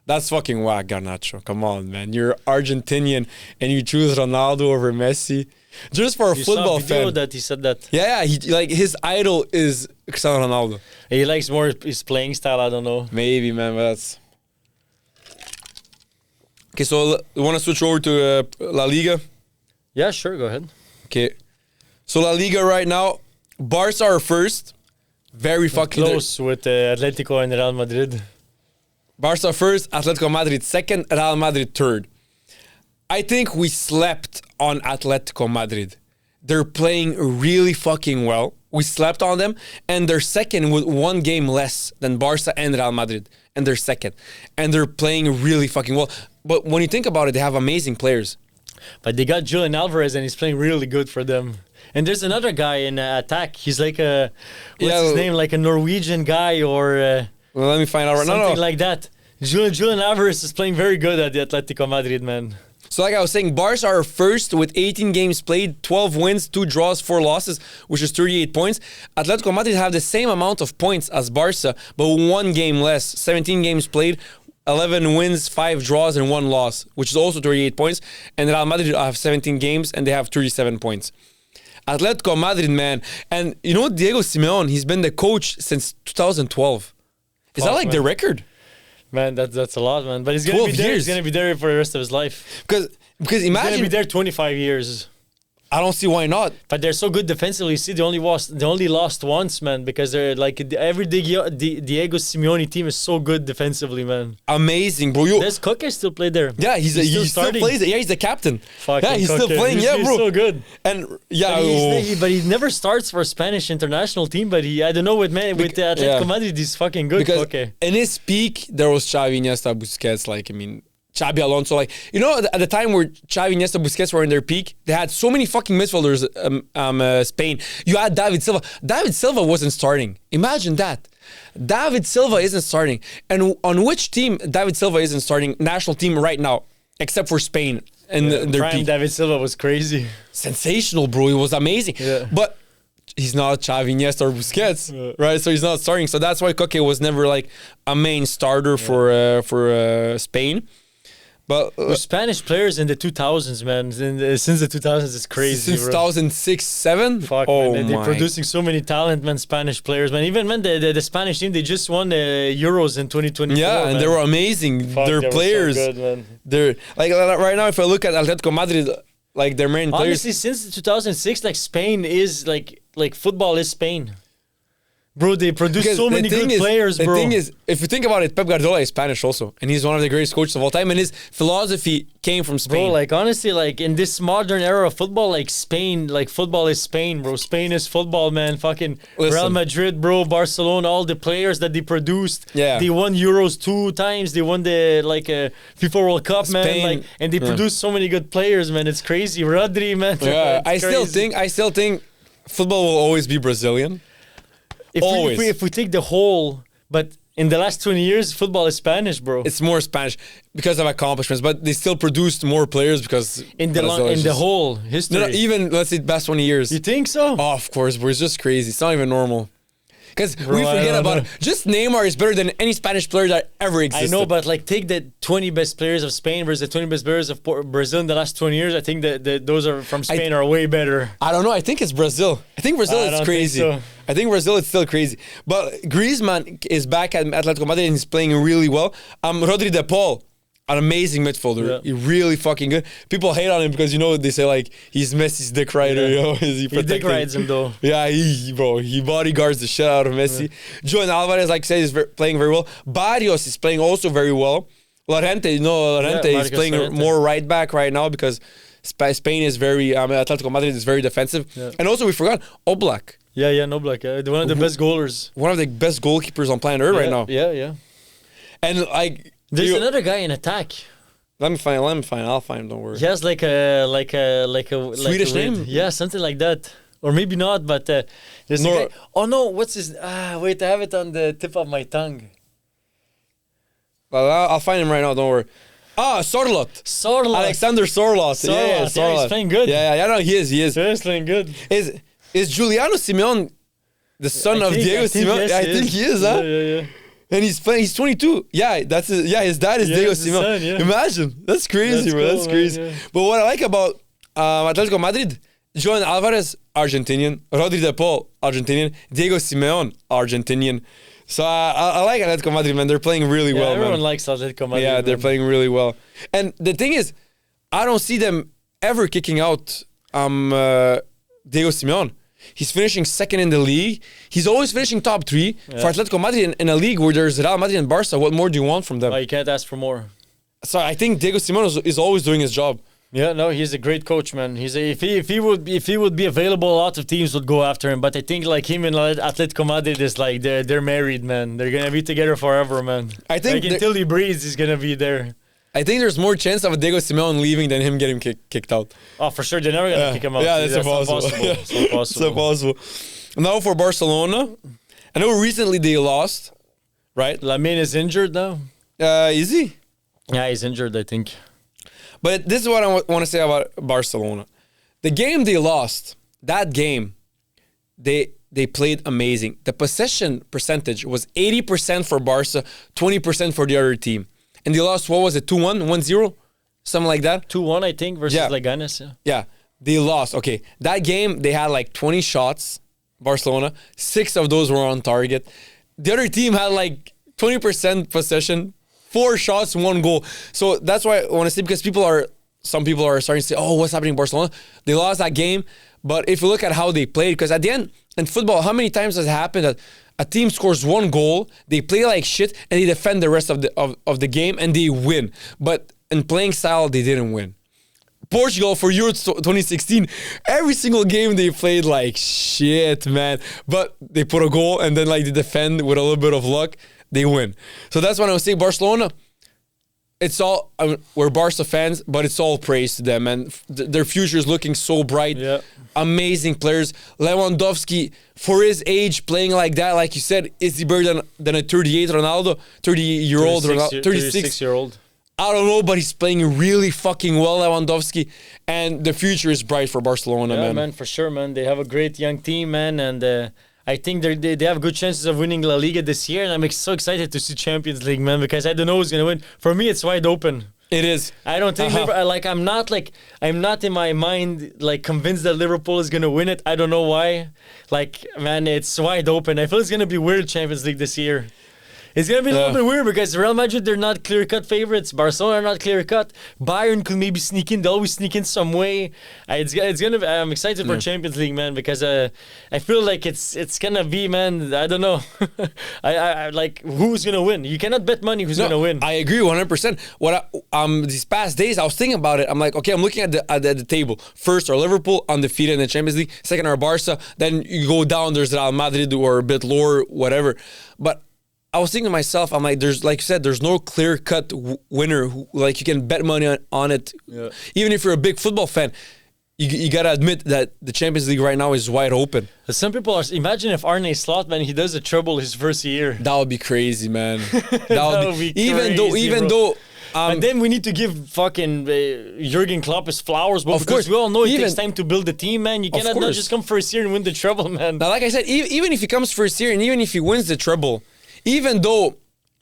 That's fucking whack, Garnacho. Come on, man. You're Argentinian and you choose Ronaldo over Messi. Just for a football fan. That he said that. Yeah, his idol is Cristiano Ronaldo. He likes more his playing style, I don't know. Maybe, man, but that's... Okay, so you want to switch over to La Liga? Yeah, sure, go ahead. Okay. So La Liga right now, Barca are first. Very fucking close with Atletico and Real Madrid. Barca first, Atletico Madrid second, Real Madrid third. I think we slept on Atletico Madrid. They're playing really fucking well. We slept on them, and they're second with 1 game less than Barca and Real Madrid. And they're second. And they're playing really fucking well. But when you think about it, they have amazing players. But they got Julian Alvarez, and he's playing really good for them. And there's another guy in attack. He's like what's his name? Like a Norwegian guy or... well, let me find out right now. Something like that. Julian Alvarez is playing very good at the Atletico Madrid, man. So like I was saying, Barca are first with 18 games played, 12 wins, 2 draws, 4 losses, which is 38 points. Atletico Madrid have the same amount of points as Barca, but 1 game less. 17 games played, 11 wins, 5 draws, and 1 loss, which is also 38 points. And Real Madrid have 17 games, and they have 37 points. Atletico Madrid, man. And you know Diego Simeone, he's been the coach since 2012. Is that like the record? Man, that's a lot, man. But he's gonna be there. He's gonna be there for the rest of his life. Because imagine he's gonna be there 25 years. I don't see why not. But they're so good defensively. See, they only lost once, man, because they're like every Diego Simeone team is so good defensively, man. Amazing, bro. There's Koke still played there. Yeah, he still plays. Yeah, he's the captain. Fucking he's Koke. Still playing. He's bro. So good. And yeah, but he never starts for a Spanish international team. But I don't know with Atletico Madrid, he's fucking good. Because Koke. In his peak, there was Xavi, Iniesta, Busquets. Xabi Alonso, at the time where Xavi, Iniesta, Busquets were in their peak, they had so many fucking midfielders. Spain, you had David Silva. David Silva wasn't starting. Imagine that. David Silva isn't starting. And on which team David Silva isn't starting? National team right now, except for Spain and their prime peak. David Silva was crazy, sensational, bro. It was amazing. Yeah. But he's not Xavi, Iniesta, or Busquets, right? So he's not starting. So that's why Koke was never like a main starter for Spain. But Spanish players in the 2000s, man. Since the 2000s, it's crazy. Since 2006, 7? Fuck, man. They're producing so many talent, man. Spanish players, man. Even man, the Spanish team, they just won the Euros in 2024. Yeah, and man. they were amazing. Fuck, Their they were players, so good, man. they're like right now. If I look at Atletico Madrid, like their main players. Honestly, since 2006, like Spain is like football is Spain. Bro, they produce so many good players, bro. The thing is, if you think about it, Pep Guardiola is Spanish also. And he's one of the greatest coaches of all time. And his philosophy came from Spain. Bro, like, honestly, like, in this modern era of football, like, Spain, like, football is Spain, bro. Spain is football, man. Fucking Real Madrid, bro, Barcelona, all the players that they produced. Yeah. They won Euros 2 times. They won the, like, FIFA World Cup, Spain, man. Like, and they produced so many good players, man. It's crazy. Rodri, man. Yeah, I crazy. still think football will always be Brazilian. If we take the whole, but in the last 20 years, football is Spanish, bro. It's more Spanish because of accomplishments, but they still produced more players because in the whole history. No, even let's say past 20 years. You think so? Oh, of course, bro. It's just crazy. It's not even normal. Because we forget about it. Just Neymar is better than any Spanish player that ever existed. I know, but like take the 20 best players of Spain versus the 20 best players of Brazil in the last 20 years. I think that those are from Spain are way better. I don't know. I think it's Brazil. I think Brazil is crazy. I think Brazil is still crazy. But Griezmann is back at Atletico Madrid and he's playing really well. Rodri de Paul, an amazing midfielder. Yeah. He's really fucking good. People hate on him because, they say, like, he's Messi's dick rider. Yeah. He dick rides him, though. Yeah, he bodyguards the shit out of Messi. Yeah. Julian Alvarez, like I said, is playing very well. Barrios is playing also very well. Lorente, is playing more right back right now because Spain is very, Atletico Madrid is very defensive. Yeah. And also, we forgot Oblak. Yeah, Oblak. One of the best goalers. One of the best goalkeepers on planet Earth right now. Yeah. And, like... There's another guy in attack. Let me find. I'll find him. Don't worry. He has like a Swedish name. Yeah, something like that, or maybe not. But there's a guy. Oh no, what's his? Wait, I have it on the tip of my tongue. Well, I'll find him right now. Don't worry. Sorloth. Alexander Sorloth. Yeah, he's playing good. Yeah. No, he is. He's playing good. Is Giuliano Simeone the son of Diego Simeone? Yes, I think he is. Huh? Yeah. And he's playing. He's 22. Yeah, his dad is Diego Simeone. Son, yeah. Imagine. That's crazy, bro. That's crazy. Man, yeah. But what I like about Atletico Madrid, Julian Alvarez, Argentinian. Rodri de Paul, Argentinian. Diego Simeone, Argentinian. So I like Atletico Madrid, man. They're playing really well, everyone likes Atletico Madrid. Yeah, they're playing really well. And the thing is, I don't see them ever kicking out Diego Simeone. He's finishing second in the league. He's always finishing top 3 for Atletico Madrid in a league where there's Real Madrid and Barca. What more do you want from them? You can't ask for more. So I think Diego Simeone is always doing his job. Yeah, no, he's a great coach, man. If he would be available, a lot of teams would go after him. But I think like him and Atletico Madrid is like they're married, man. They're gonna be together forever, man. I think like, until he breathes, he's gonna be there. I think there's more chance of Diego Simeone leaving than him getting kicked out. Oh, for sure. They're never going to kick him out. Yeah, that's impossible. It's impossible. Now for Barcelona. I know recently they lost, right? Lamine is injured now. Is he? Yeah, he's injured, I think. But this is what I want to say about Barcelona. The game they lost, that game, they played amazing. The possession percentage was 80% for Barca, 20% for the other team. And they lost, what was it, 2-1, 1-0? Something like that? 2-1, I think, versus Leganes. Yeah, they lost. Okay, that game, they had like 20 shots, Barcelona. 6 of those were on target. The other team had like 20% possession, 4 shots, 1 goal. So that's why I want to say, because some people are starting to say, oh, what's happening in Barcelona? They lost that game. But if you look at how they played, because at the end, in football, how many times has it happened that a team scores 1 goal, they play like shit, and they defend the rest of the game, and they win. But in playing style, they didn't win. Portugal for Euro 2016, every single game they played like shit, man. But they put a goal, and then like they defend with a little bit of luck, they win. So that's when I was saying Barcelona, it's all, we're Barca fans, but it's all praise to them, and their future is looking so bright. Yeah. Amazing players. Lewandowski, for his age, playing like that, like you said, is he better than a 38 Ronaldo, 36-year-old? 36-year-old. I don't know, but he's playing really fucking well, Lewandowski, and the future is bright for Barcelona, Yeah, man. man, for sure, man. They have a great young team, man, and I think they have good chances of winning La Liga this year, and I'm so excited to see Champions League, man, because I don't know who's gonna win. For me, it's wide open. It is. I don't think I'm not in my mind like convinced that Liverpool is gonna win it. I don't know why. Like, man, it's wide open. I feel it's gonna be weird Champions League this year. It's gonna be a little bit weird because Real Madrid, they're not clear-cut favorites. Barcelona are not clear-cut. Bayern could maybe sneak in. They always sneak in some way. It's gonna. I'm excited for Champions League, man, because I feel like it's gonna be, man. I don't know. I like who's gonna win. You cannot bet money who's gonna win. I agree 100%. These past days I was thinking about it. I'm like, okay, I'm looking at the table. First are Liverpool undefeated in the Champions League. Second are Barca. Then you go down. There's Real Madrid or a bit lower, whatever. But I was thinking to myself, I'm like, there's, like you said, there's no clear-cut winner who, like, you can bet money on it. Yeah. Even if you're a big football fan, you gotta admit that the Champions League right now is wide open. Some people are. Imagine if Arne Slot, man, he does a treble his first year. That would be crazy, man. That would be crazy, even though. And then we need to give fucking Jurgen Klopp his flowers, but because we all know it takes time to build a team, man. You cannot not just come first year and win the treble, man. Now, like I said, even if he comes first year and even if he wins the treble, even though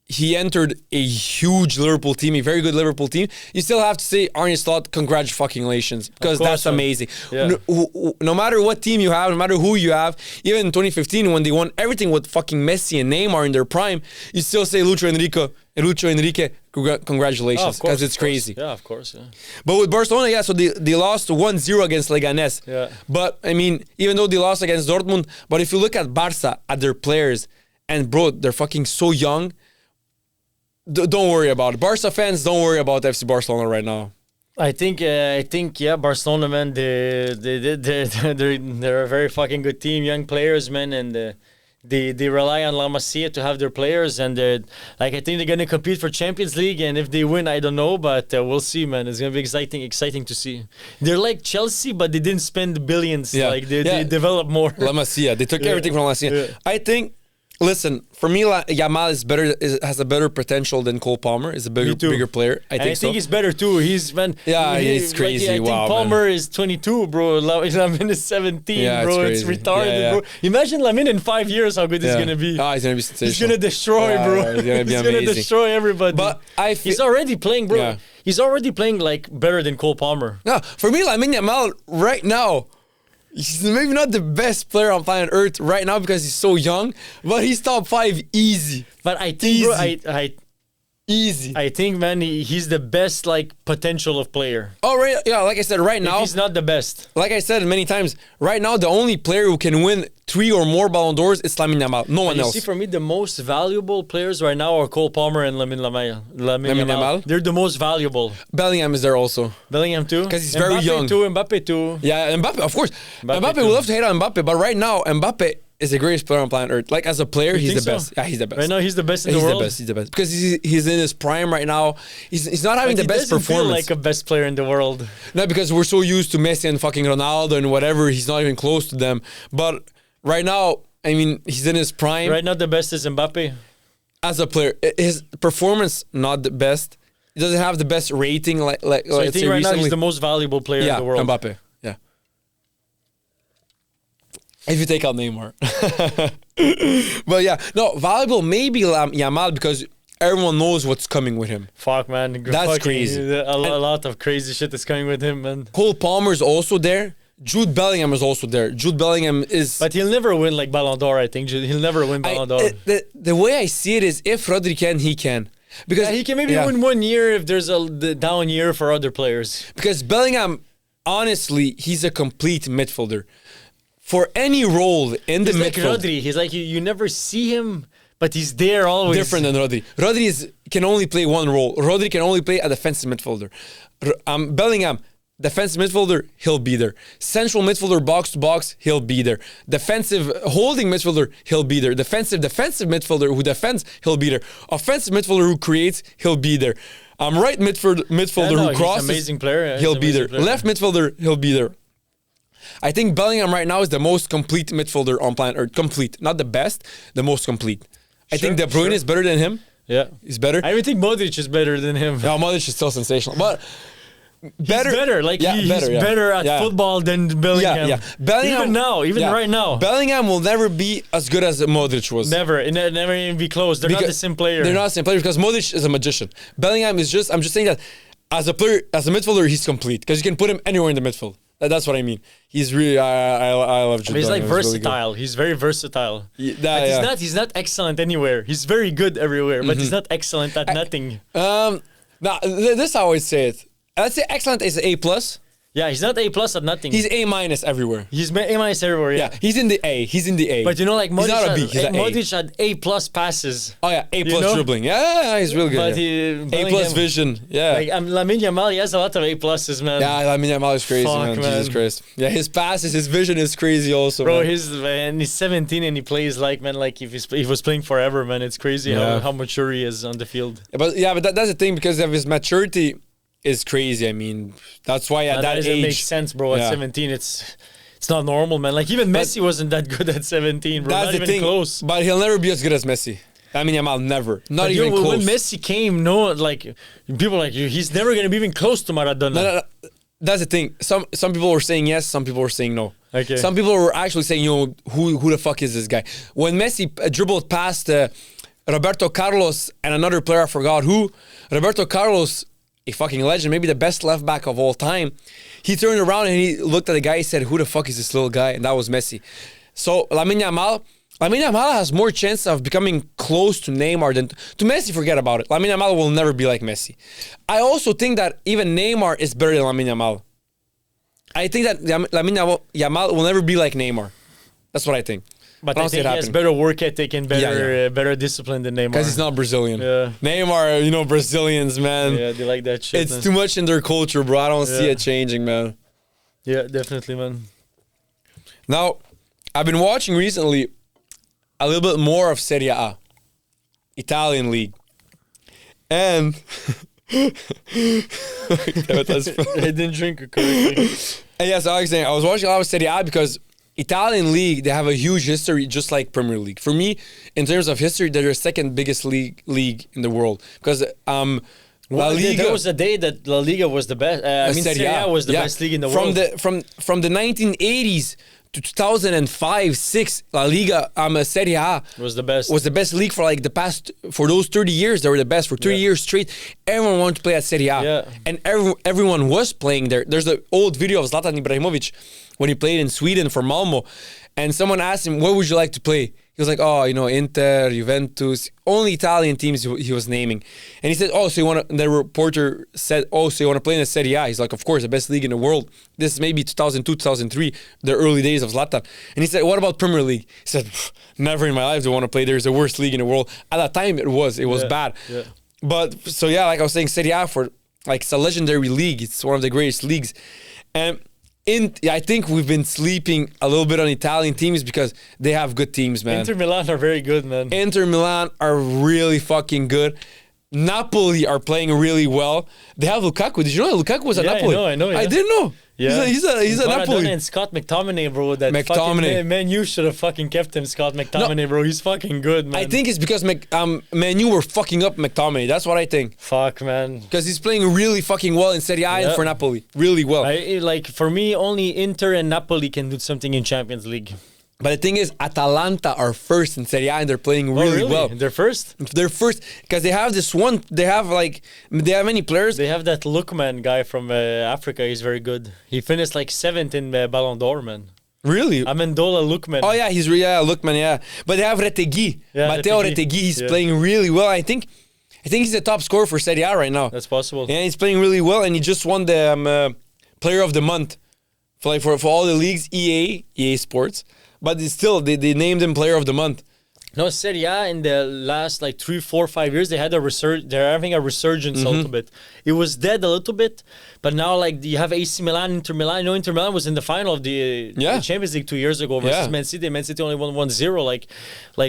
he entered a huge Liverpool team, a very good Liverpool team, you still have to say, Arne Slot, congratulations, because that's amazing. Yeah. No matter what team you have, no matter who you have, even in 2015 when they won everything with fucking Messi and Neymar in their prime, you still say Lucho Enrique, congratulations, because it's crazy. Yeah, of course. Yeah. But with Barcelona, yeah, so they lost 1-0 against Leganés. Yeah. But, I mean, even though they lost against Dortmund, but if you look at Barca, at their players, and bro, they're fucking so young. Don't worry about it. Barca fans, don't worry about FC Barcelona right now. I think, yeah, Barcelona, man, they're a very fucking good team, young players, man, and they rely on La Masia to have their players, and I think they're gonna compete for Champions League, and if they win, I don't know, but we'll see, man. It's gonna be exciting to see. They're like Chelsea, but they didn't spend billions. Yeah. Like they developed more. La Masia, they took everything from La Masia. Yeah. I think. Listen, for me, Yamal has a better potential than Cole Palmer. Is a bigger player. I think he's better too. He's he's crazy. I think Palmer is 22, bro. Lamine is 17, bro. It's retarded, bro. Imagine Lamine in 5 years, how good he's gonna be. He's gonna be sensational. He's gonna destroy, bro. He's gonna be amazing. Gonna destroy everybody. But he's already playing, bro. Yeah. He's already playing like better than Cole Palmer. No, for me, Lamine Yamal right now. He's maybe not the best player on planet Earth right now because he's so young, but he's top 5 easy. But I think, bro, easy. I think, man, he's the best, like, potential of player. Oh, right. Yeah, like I said, right now. He's not the best. Like I said many times, right now, the only player who can win 3 or more Ballon d'Ors is Lamine Yamal. No one else. You see, for me, the most valuable players right now are Cole Palmer and Lamine Yamal. They're the most valuable. Bellingham is there also. Bellingham too? Because he's very young. Mbappe too. Yeah, Mbappe, of course. Mbappe we love to hate on Mbappe, but right now, Mbappe is the greatest player on planet Earth. Like, as a player, he's the best. Yeah, he's the best. Right now, he's the best in the world. He's the best. Because he's in his prime right now. He's not having the best performance. He doesn't feel like a best player in the world. No, because we're so used to Messi and fucking Ronaldo and whatever. He's not even close to them. But right now, I mean, he's in his prime. Right now, the best is Mbappe. As a player, his performance not the best. He doesn't have the best rating. So I think right now he's the most valuable player in the world. Mbappe. Yeah. If you take out Neymar. But yeah, no, valuable maybe Yamal because everyone knows what's coming with him. Fuck, man. That's crazy. A lot of crazy shit is coming with him, man. Cole Palmer's also there. Jude Bellingham is also there. Jude Bellingham is... But he'll never win like Ballon d'Or, I think. He'll never win Ballon d'Or. The way I see it is if Rodri can, he can. Because he can maybe win 1 year if there's the down year for other players. Because Bellingham, honestly, he's a complete midfielder. For any role in the midfield... He's like Rodri. He's like, you never see him, but he's there always. Different than Rodri. Rodri can only play one role. Rodri can only play a defensive midfielder. Bellingham... Defensive midfielder, he'll be there. Central midfielder, box to box, he'll be there. Defensive holding midfielder, he'll be there. Defensive midfielder who defends, he'll be there. Offensive midfielder who creates, he'll be there. Right midfielder who crosses, he's an amazing player. He'll be there. Left midfielder, he'll be there. I think Bellingham right now is the most complete midfielder on planet Earth. Complete, not the best, the most complete. I think De Bruyne is better than him. Yeah. He's better. I even think Modric is better than him. No, Modric is still sensational, but better. He's better. Like he's better at football than Bellingham. Yeah. Bellingham, even right now. Bellingham will never be as good as Modric was. Never even be close. They're not the same player. They're not the same player because Modric is a magician. Bellingham is just. I'm just saying that as a player, as a midfielder, he's complete because you can put him anywhere in the midfield. That's what I mean. He's really. I love Jude. He's like Bellingham. versatile. He's very versatile. Yeah, He's not excellent anywhere. He's very good everywhere, but he's not excellent at nothing. Now this is how I always say it. I'd say excellent is A+. Yeah, he's not A+ at nothing. He's A- everywhere. He's A- everywhere. Yeah. He's in the A. He's in the A. But you know, like Modric, he's not a B. He's Modric had A+ passes. Oh yeah, A+ dribbling. Yeah, he's real good. But A+ vision. Yeah. Like Lamine Yamal, he has a lot of A+, man. Yeah, Lamine Yamal is crazy, man. Jesus Christ. Yeah, his passes, his vision is crazy also. Bro, man. He's 17 and he plays like if he was playing forever, man. It's crazy how mature he is on the field. But that's the thing because of his maturity. Is crazy. I mean, that's why at that age it makes sense, bro. At 17, it's not normal, man. Like even Messi wasn't that good at 17, bro. That's not the even thing. Close. But he'll never be as good as Messi. I mean, Yamal never. Not even close. When Messi came, people like he's never gonna be even close to Maradona. No. That's the thing. Some people were saying yes. Some people were saying no. Okay. Some people were actually saying, who the fuck is this guy? When Messi dribbled past Roberto Carlos and another player, I forgot who. Roberto Carlos. A fucking legend, maybe the best left back of all time. He turned around and he looked at the guy. He said, "Who the fuck is this little guy?" And that was Messi. So Lamine Yamal has more chance of becoming close to Neymar than to Messi. Forget about it. Lamine Yamal will never be like Messi. I also think that even Neymar is better than Lamine Yamal. I think that Lamine Yamal will never be like Neymar. That's what I think. But I think he has better work ethic and better discipline than Neymar. Because he's not Brazilian. Yeah. Neymar, Brazilians, man. Yeah, they like that shit. It's too much in their culture, bro. I don't see it changing, man. Yeah, definitely, man. Now, I've been watching recently a little bit more of Serie A, Italian league. And... I didn't drink it correctly. And yes, I was watching a lot of Serie A because... Italian league, they have a huge history, just like Premier League. For me, in terms of history, they're the second biggest league in the world because La Liga. There was a day that La Liga was the best. Serie A was the best league in the world. From the 1980s to 2005-6, La Liga, Serie A was the best. Was the best league for for those 30 years. They were the best for 30 years straight. Everyone wanted to play at Serie A, and everyone was playing there. There's an old video of Zlatan Ibrahimovic when he played in Sweden for Malmo, and someone asked him, "What would you like to play?" He was like, "Oh, Inter, Juventus, only Italian teams he was naming." And he said, "Oh, so you want to?" The reporter said, "Oh, so you want to play in the Serie A?" He's like, "Of course, the best league in the world. This is maybe 2002, 2003, the early days of Zlatan." And he said, "What about Premier League?" He said, "Never in my life do I want to play. There's the worst league in the world." At that time, it was bad. Yeah. But so like I was saying, Serie A it's a legendary league. It's one of the greatest leagues, and. I think we've been sleeping a little bit on Italian teams because they have good teams, man. Inter Milan are very good, man. Inter Milan are really fucking good. Napoli are playing really well. They have Lukaku. Did you know Lukaku was at Napoli? I know. Yeah. I didn't know. Yeah. He's a Napoli. And Scott McTominay, bro. Man, you should have fucking kept him, Scott McTominay, bro. He's fucking good, man. I think it's because Man U were fucking up McTominay. That's what I think. Fuck, man. Because he's playing really fucking well in Serie A and for Napoli. Really well. For me, only Inter and Napoli can do something in Champions League. But the thing is, Atalanta are first in Serie A and they're playing really well. They're first? They're first because they have this one. They have many players. They have that Lookman guy from Africa. He's very good. He finished 7th in Ballon d'Or, man. Really? Amendola Lookman. Oh yeah, he's Lookman. Yeah, but they have Retegui. Matteo Retegui. He's playing really well. I think he's the top scorer for Serie A right now. That's possible. Yeah, he's playing really well, and he just won the Player of the Month for all the leagues. EA Sports. But they named him Player of the Month. No, Serie A in the last 3, 4, 5 years, they had they're having a resurgence a little bit. It was dead a little bit, but now you have AC Milan, Inter Milan. Inter Milan was in the final of the Champions League 2 years ago versus Man City. Man City only won 1-0.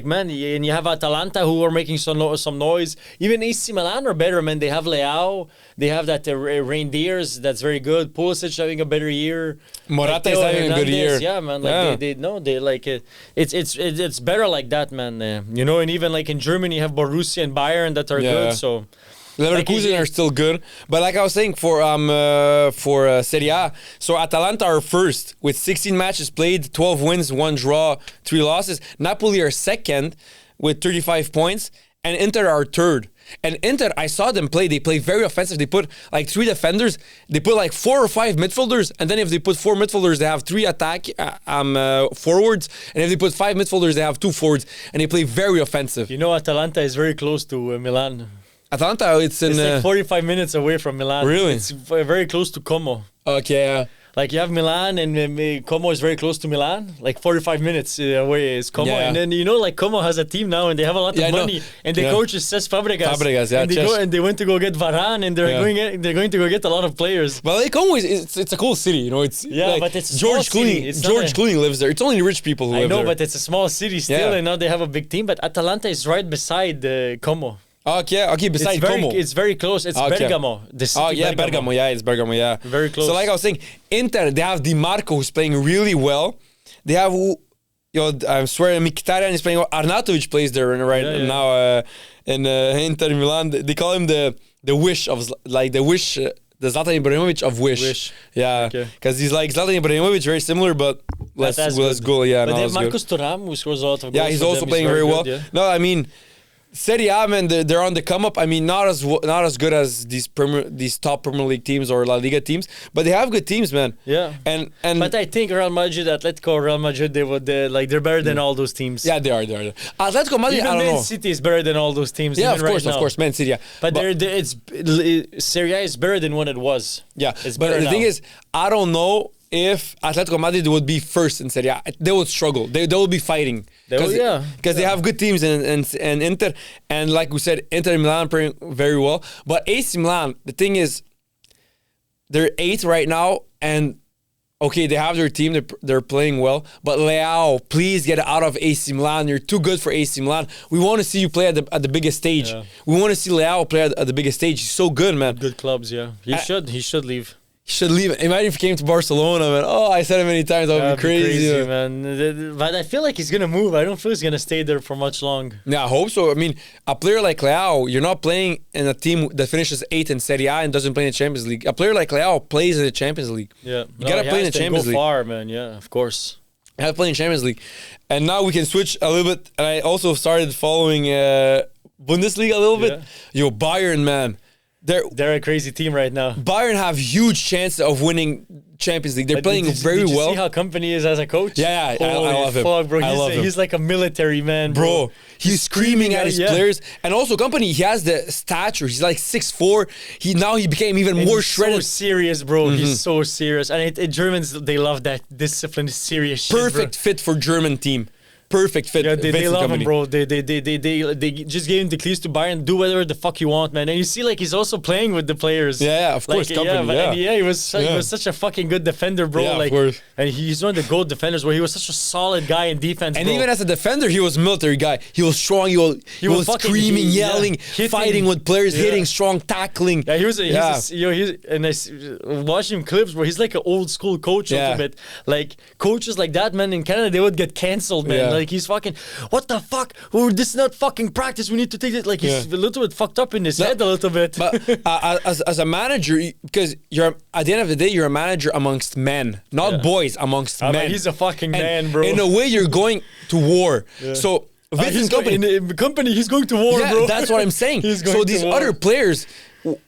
Man, and you have Atalanta who are making some noise. Even AC Milan are better, man. They have Leao. They have that Reindeers that's very good. Pulisic having a better year. Morata is having a good year. Yeah, man. It's better like that, man. man. You know, and even like in Germany, you have Borussia and Bayern that are good. So Leverkusen are still good, but like I was saying for Serie A, so Atalanta are first with 16 matches played, 12 wins, 1 draw, 3 losses. Napoli are second with 35 points, and Inter are third. And Inter, I saw them play. They play very offensive. They put like 3 defenders. They put like 4 or 5 midfielders, and then if they put 4 midfielders, they have 3 forwards. And if they put 5 midfielders, they have 2 forwards, and they play very offensive. You know, Atalanta is very close to Milan. Atalanta, it's like 45 minutes away from Milan. Really? It's very close to Como. Okay. Like you have Milan and Como is very close to Milan. Like 45 minutes away is Como. Yeah. And then, you know, like Como has a team now and they have a lot of money. And the coach is Cesc Fabregas. Fabregas, yeah. And they went to go get Varane and they're going to go get a lot of players. Well, like Como it's a cool city, you know. It's like, but it's a George small Clooney. city. George Clooney lives there. It's only rich people who live there. I know, but it's a small city still, and now they have a big team. But Atalanta is right beside Como. Okay, beside Como. It's very close. It's Bergamo. The city Bergamo. Yeah, it's Bergamo, yeah. Very close. So like I was saying, Inter, they have Di Marco who's playing really well. They have, I'm swearing, Mkhitaryan is playing well. Arnautovic plays there now in Inter Milan. They call him the wish of, like the wish, the Zlatan Ibrahimovic of Wish. Yeah, because he's like Zlatan Ibrahimovic, very similar, but less goal. Yeah, but they have Marcus Thuram, who scores a lot of goals. Yeah, he's also playing very well. Yeah. No, I mean, Serie A, man, they're on the come up. I mean, not as good as these top Premier League teams or La Liga teams, but they have good teams, man. Yeah. And but I think Real Madrid, Atletico, Real Madrid, they're better than all those teams. Yeah, they are. Atletico Madrid, even I don't know. Man City is better than all those teams. Yeah, of course, Man City. Yeah. But Serie A is better than what it was. Yeah, but the thing is, I don't know if Atletico Madrid would be first in Serie A. They would struggle. They will be fighting. Because they have good teams and Inter. And like we said, Inter and Milan are playing very well. But AC Milan, the thing is, they're 8th right now. And, okay, they have their team. They're playing well. But Leao, please get out of AC Milan. You're too good for AC Milan. We want to see you play at the biggest stage. Yeah. We want to see Leao play at the biggest stage. He's so good, man. Good clubs, yeah. He should leave. He should leave. Imagine if he came to Barcelona, man. Oh, I said it many times. That would be crazy, man. But I feel like he's gonna move. I don't feel he's gonna stay there for much long. Yeah, I hope so. I mean, a player like Leao, you're not playing in a team that finishes 8th in Serie A and doesn't play in the Champions League. A player like Leao plays in the Champions League. Yeah, you gotta play in the Champions League. Go far, man. Yeah, of course. You have to play in Champions League, and now we can switch a little bit. And I also started following Bundesliga a little bit. Yo, Bayern, man. They're a crazy team right now. Bayern have huge chances of winning Champions League. They're playing very well. Did you see how Company is as a coach? Yeah, I love him. Bro. I love him. He's like a military man, bro. He's screaming at his players. And also Company, he has the stature. He's like 6'4". He became even more shredded. So serious, bro. He's so serious. And Germans, they love that discipline, serious shit. Perfect fit for German team. Perfect fit. Yeah, they love him, bro. They just gave him the keys to Bayern. Do whatever the fuck you want, man. And you see, like, he's also playing with the players. Yeah, of course. He was such a fucking good defender, bro. Yeah, of course. And he's one of the gold defenders where he was such a solid guy in defense. And bro. even as a defender, he was a military guy. He was strong. He was screaming, yelling, fighting with players, hitting, strong, tackling. Yeah, and I watched him clips where he's like an old school coach a little bit. Like coaches like that, man, in Canada they would get cancelled, man. Yeah. Like he's fucking, what the fuck? Oh, this is not fucking practice. We need to take it. Like he's a little bit fucked up in his head a little bit. But as a manager, because you're at the end of the day, you're a manager amongst men, not boys, amongst men. He's a fucking man, bro. In a way, you're going to war. Yeah. So he's Company, he's going to war, bro. That's what I'm saying. So these other players,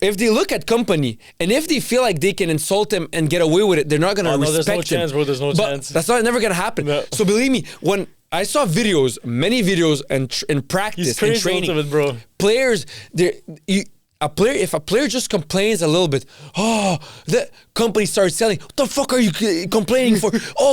if they look at Company and if they feel like they can insult him and get away with it, they're not going to respect him. There's no chance, bro. There's no chance. That's never going to happen. No. So believe me, when I saw many videos in practice and training, it, bro. Players, if a player just complains a little bit, the Company starts selling. What the fuck are you complaining for?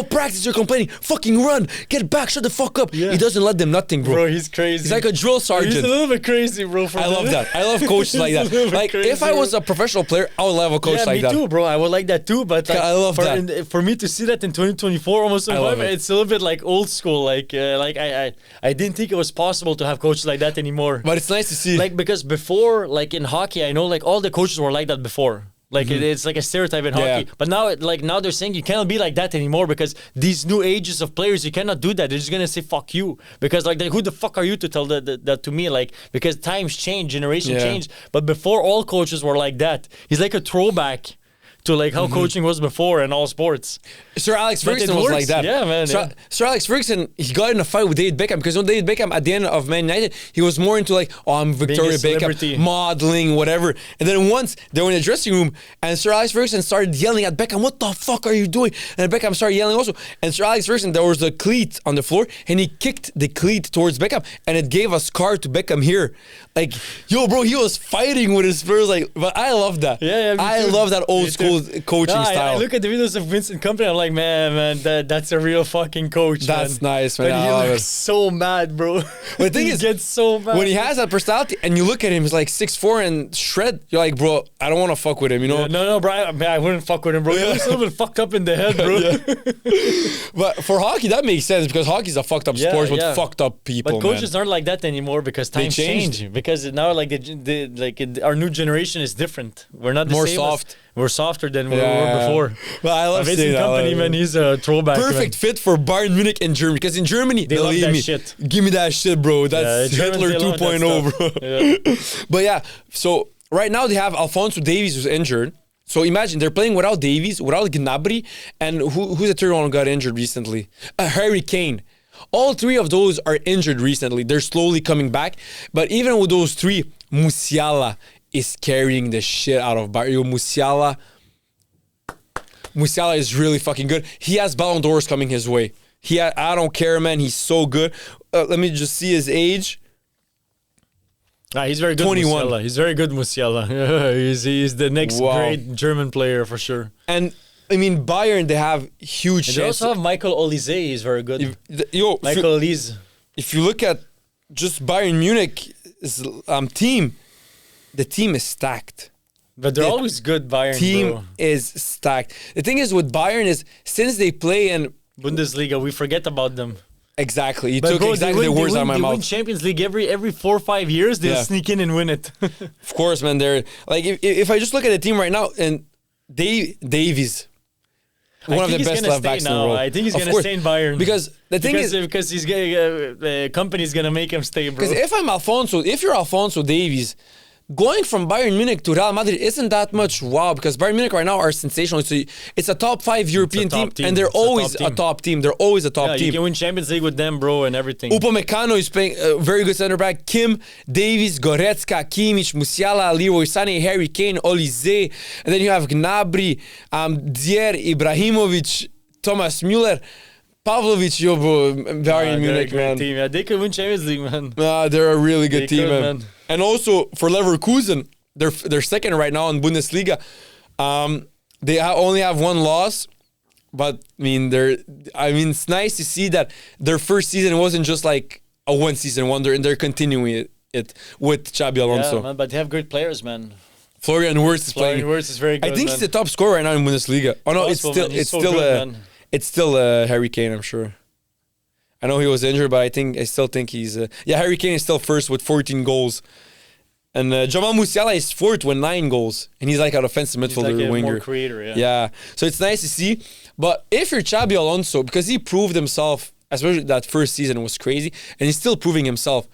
Practice, you're complaining. Fucking run, get back, shut the fuck up. Yeah. He doesn't let them nothing, bro. Bro, he's crazy. He's like a drill sergeant. He's a little bit crazy, bro. I love that. I love coaches like that. Like crazy, if I was a professional player, I would love a coach like that. Me too, bro. I would like that too. But like, I love that. For me to see that in 2024, almost it's a little bit like old school. Like I didn't think it was possible to have coaches like that anymore. But it's nice to see. Like because before, like in hockey, I know like all the coaches were like that before. Like it's like a stereotype in Yeah. hockey. But now, now they're saying you cannot be like that anymore because these new ages of players, you cannot do that. They're just gonna say fuck you because who the fuck are you to tell that to me? Like because times change, generation change. But before all coaches were like that. He's like a throwback to like how coaching was before in all sports. Sir Alex Ferguson was like that. Yeah, man. Sir Alex Ferguson, he got in a fight with David Beckham because David Beckham at the end of Man United, he was more into like, oh, I'm Victoria Beckham, modeling, whatever. And then once they were in the dressing room and Sir Alex Ferguson started yelling at Beckham, what the fuck are you doing? And Beckham started yelling also. And Sir Alex Ferguson, there was a cleat on the floor and he kicked the cleat towards Beckham and it gave a scar to Beckham here. Like, yo, bro, he was fighting with his Spurs. Like, but I love that. Yeah, I love that old school coaching style. I look at the videos of Vincent Kompany, I'm like, man, that's a real fucking coach. That's nice, man. But he looks so mad, bro. But the thing is, gets so mad when he has that personality, and you look at him, he's like 6'4" and shred. You're like, bro, I don't want to fuck with him, you know? Yeah, no, bro, I wouldn't fuck with him, bro. He looks a little bit fucked up in the head, bro. But for hockey, that makes sense because hockey's a fucked up sport with fucked up people. But coaches aren't like that anymore because times change. Because now, like our new generation is different. We're not the more same soft. We're softer than we were before. Well, I love Vincent Kompany, man. He's a throwback. Perfect fit for Bayern Munich in Germany because in Germany, they love believe that me, shit. Give me that shit, bro. That's Hitler 2.0, bro. Yeah. But yeah, so right now they have Alphonso Davies who's injured. So imagine they're playing without Davies, without Gnabry, and who's the third one who got injured recently? Harry Kane. All three of those are injured recently. They're slowly coming back. But even with those three, Musiala is carrying the shit out of Bayern. Musiala is really fucking good. He has Ballon d'Ors coming his way. I don't care, man. He's so good. Let me just see his age. He's very good, 21. Musiala. He's very good, Musiala. He's the next great German player for sure. And I mean, Bayern, they have huge. They also have Michael Olise. He's very good. Michael Olise. If you look at just Bayern Munich's team, the team is stacked. But they're always good, Bayern. Team is stacked. The thing is with Bayern is since they play in Bundesliga, we forget about them. Exactly. You took exactly the words out of my mouth. They win Champions League every 4 or 5 years. They'll sneak in and win it. Of course, man. They're like if I just look at the team right now and Davies. One of the best left backs in the world. I think he's going to stay in Bayern. Because the thing is... Because he's the company's going to make him stay, bro. Because if you're Alphonso Davies, going from Bayern Munich to Real Madrid isn't that much wow because Bayern Munich right now are sensational. It's a top 5 European team and they're always a top team. They're always a top team. You can win Champions League with them, bro, and everything. Upamecano is playing a very good center back. Kim, Davies, Goretzka, Kimmich, Musiala, Leroy Sané, Harry Kane, Olise. And then you have Gnabry, Dier, Ibrahimovic, Thomas Müller. Pavlovic, Bayern Munich, man. Team. Yeah, they could win Champions League, man. They're a really good team, man. And also for Leverkusen, they're second right now in Bundesliga. They only have one loss, but I mean, it's nice to see that their first season wasn't just like a one-season wonder, and they're continuing it with Xabi Alonso. Yeah, man, but they have great players, man. Florian Wirtz is playing. Florian Wirtz is very good. I think he's the top scorer right now in Bundesliga. Oh no, it's still Harry Kane, I'm sure. I know he was injured, but I still think he's... Harry Kane is still first with 14 goals. And Jamal Musiala is fourth with 9 goals. And he's like an offensive midfielder, like a winger. More creator, Yeah. So it's nice to see. But if you're Xabi Alonso, because he proved himself, especially that first season was crazy, and he's still proving himself.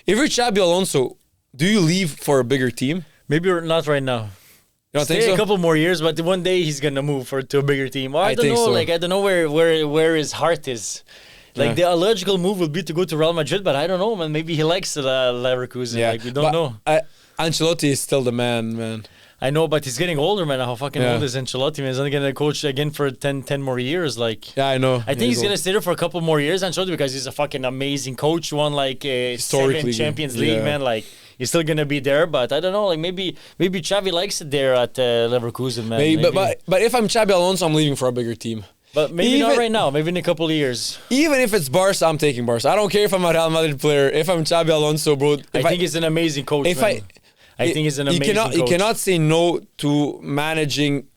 If you're Xabi Alonso, do you leave for a bigger team? Maybe not right now. You don't think so? A couple more years, but one day he's gonna move to a bigger team. I don't know. So. Like I don't know where his heart is. Like the logical move would be to go to Real Madrid, but I don't know, man. Maybe he likes Leverkusen. Yeah. Like we don't know. Ancelotti is still the man. I know, but he's getting older, man. How fucking old is Ancelotti, man? He's not going to coach again for 10 more years. Like, yeah, I know. I think he's going to stay there for a couple more years, Ancelotti, because he's a fucking amazing coach. Won like 7 Champions League, man. Like, he's still going to be there, but I don't know. Like, maybe Xavi likes it there at Leverkusen, man. Maybe. But if I'm Xabi Alonso, I'm leaving for a bigger team. But maybe not right now. Maybe in a couple of years. Even if it's Barca, I'm taking Barca. I don't care if I'm a Real Madrid player. If I'm Xabi Alonso, bro. I think he's an amazing coach, man. I think he's an amazing coach. You cannot say no to managing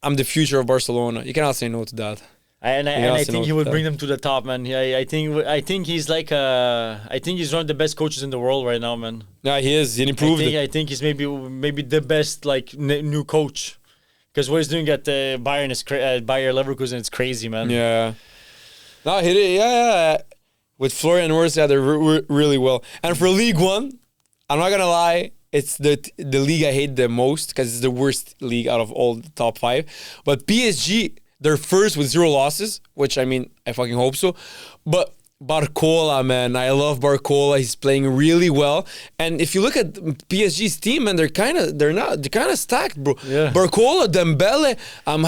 the future of Barcelona. You cannot say no to that. And I think he would bring them to the top, man. I think he's like I think he's one of the best coaches in the world right now, man. Yeah, he is. He improved it. I think he's maybe the best like new coach. Because what he's doing at Bayern is Bayer Leverkusen, it's crazy, man. Yeah. No, he did. Yeah. With Florian Wirtz, yeah, they're really well. And for League One, I'm not gonna lie, it's the league I hate the most because it's the worst league out of all the top 5. But PSG, they're first with 0 losses, which I mean, I fucking hope so. But Barcola, man, I love Barcola. He's playing really well. And if you look at PSG's team, man, they're kind of stacked, bro. Yeah. Barcola, Dembele,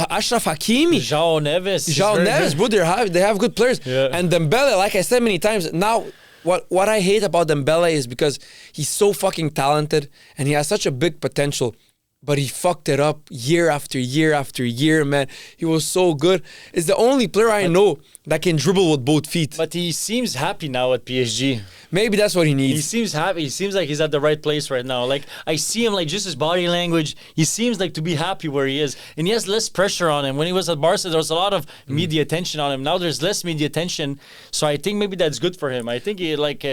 Ashraf Hakimi, João Neves, bro. They have good players. Yeah. And Dembele, like I said many times, now what I hate about Dembele is because he's so fucking talented and he has such a big potential. But he fucked it up year after year after year, man. He was so good. It's the only player I know that can dribble with both feet. But he seems happy now at PSG. Maybe that's what he needs. He seems happy. He seems like he's at the right place right now. Like, I see him, like, just his body language. He seems like to be happy where he is. And he has less pressure on him. When he was at Barca, there was a lot of media attention on him. Now there's less media attention. So I think maybe that's good for him. I think he, like...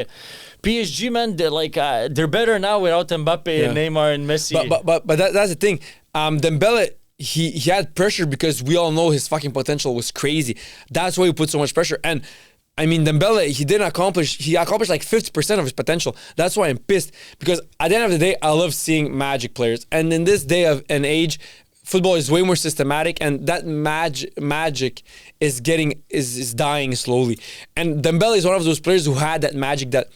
PSG, man, they're better now without Mbappe, Neymar, and Messi. But that's the thing. Dembele, he had pressure because we all know his fucking potential was crazy. That's why he put so much pressure. And I mean, Dembele, he accomplished like 50% of his potential. That's why I'm pissed. Because at the end of the day, I love seeing magic players. And in this day of an age, football is way more systematic, and that magic is dying slowly. And Dembele is one of those players who had that magic that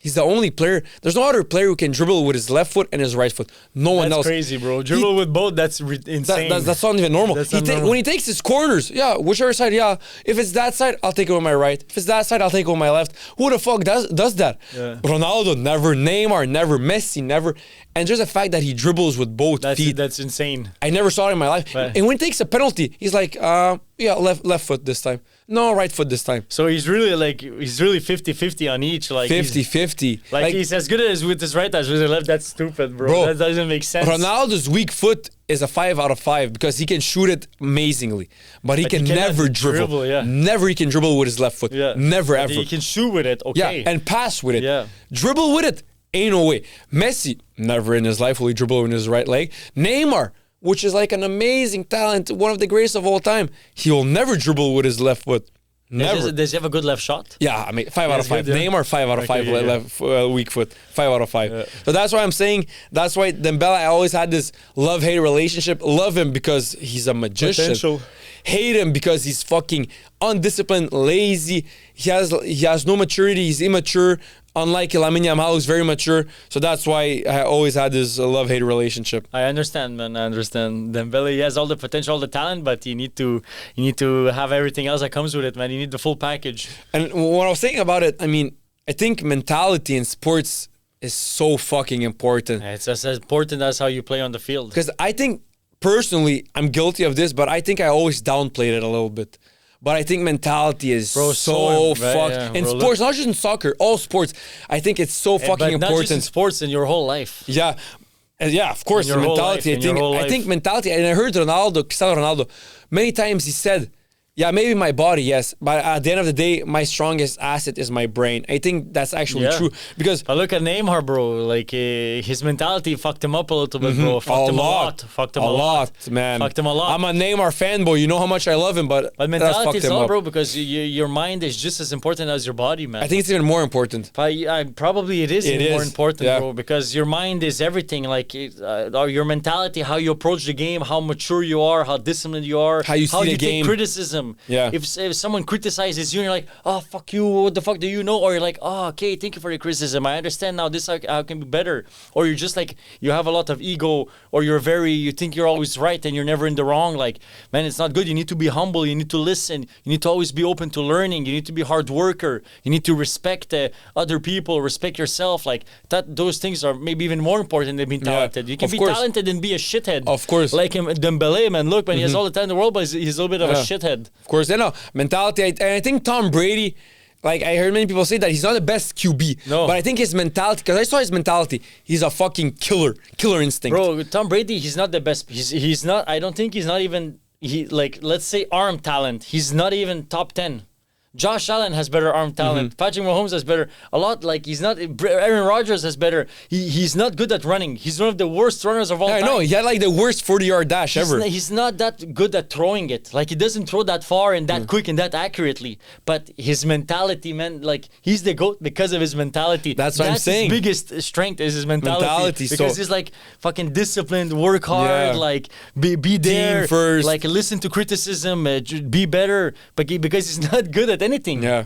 he's the only player. There's no other player who can dribble with his left foot and his right foot. No one else. That's crazy, bro. Dribble with both, that's insane. That's not even normal. When he takes his corners, whichever side, if it's that side, I'll take it with my right. If it's that side, I'll take it with my left. Who the fuck does that? Yeah. Ronaldo, never. Neymar, never. Messi, never. And just the fact that he dribbles with both feet. That's insane. I never saw it in my life. Right. And when he takes a penalty, he's like, left foot this time. No, right foot this time. So he's really 50-50 on each. Like 50-50. Like he's as good as with his right as with his left. That's stupid, bro. That doesn't make sense. Ronaldo's weak foot is a 5 out of 5 because he can shoot it amazingly. But he can never dribble. Never he can dribble with his left foot. Yeah. Never ever. He can shoot with it, okay. Yeah, and pass with it. Yeah. Dribble with it. Ain't no way. Messi, never in his life will he dribble with his right leg. Neymar, which is like an amazing talent, one of the greatest of all time, he will never dribble with his left foot. Never. Does he have a good left shot? Yeah, I mean, 5 out of 5. Good, yeah. Neymar, 5 out of 5. Left weak foot, 5 out of 5. Yeah. So that's why I'm saying, that's why Dembele, I always had this love-hate relationship. Love him because he's a magician. Potential. Hate him because he's fucking undisciplined, lazy. He has no maturity. He's immature. Unlike Lamine Yamal, who's very mature. So that's why I always had this love-hate relationship. I understand, man. I understand. Dembele, he has all the potential, all the talent, but you need to have everything else that comes with it, man. You need the full package. And when I was thinking about it, I mean, I think mentality in sports is so fucking important. It's as important as how you play on the field. Because I think, personally, I'm guilty of this, but I think I always downplayed it a little bit. But I think mentality is so fucked. In sports, not just in soccer, all sports. I think it's so fucking important. Not just in sports, in your whole life. Yeah. Yeah, of course, mentality. I think mentality, and I heard Cristiano Ronaldo, many times he said, yeah, maybe my body, yes. But at the end of the day, my strongest asset is my brain. I think that's actually true. Because but look at Neymar, bro. Like, his mentality fucked him up a little bit, bro. Fucked him a lot, man. Fucked him a lot. I'm a Neymar fanboy. You know how much I love him, but mentality is all, bro, because your mind is just as important as your body, man. I think it's even more important. Probably it is more important, bro, because your mind is everything. Like, your mentality, how you approach the game, how mature you are, how disciplined you are, how you take criticism. Yeah. If someone criticizes you and you're like, oh, fuck you, what the fuck do you know? Or you're like, oh, okay, thank you for the criticism. I understand now this how can be better. Or you're just like, you have a lot of ego, or you think you're always right and you're never in the wrong. Like, man, it's not good. You need to be humble. You need to listen. You need to always be open to learning. You need to be a hard worker. You need to respect other people, respect yourself. Like, those things are maybe even more important than being talented. You can be talented and be a shithead. Of course. Like Dembele, man. Look, man, he has all the time in the world, but he's a little bit of a shithead. Of course, mentality. And I think Tom Brady, like I heard many people say that he's not the best QB. No. But I think his mentality, because I saw his mentality, he's a fucking killer instinct. Bro, Tom Brady, he's not the best. He's not, I don't think he's not even, let's say arm talent. He's not even top 10. Josh Allen has better arm talent. Patrick Mahomes has better. A lot like he's not. Aaron Rodgers has better. He's not good at running. He's one of the worst runners of all time. I know. He had like the worst 40-yard dash ever. He's not that good at throwing it. Like he doesn't throw that far and that quick and that accurately. But his mentality, man, like he's the GOAT because of his mentality. That's what I'm saying. His biggest strength is his mentality. Because he's like fucking disciplined, work hard, like be there, team first. like listen to criticism, be better. But because he's not good at anything. Yeah.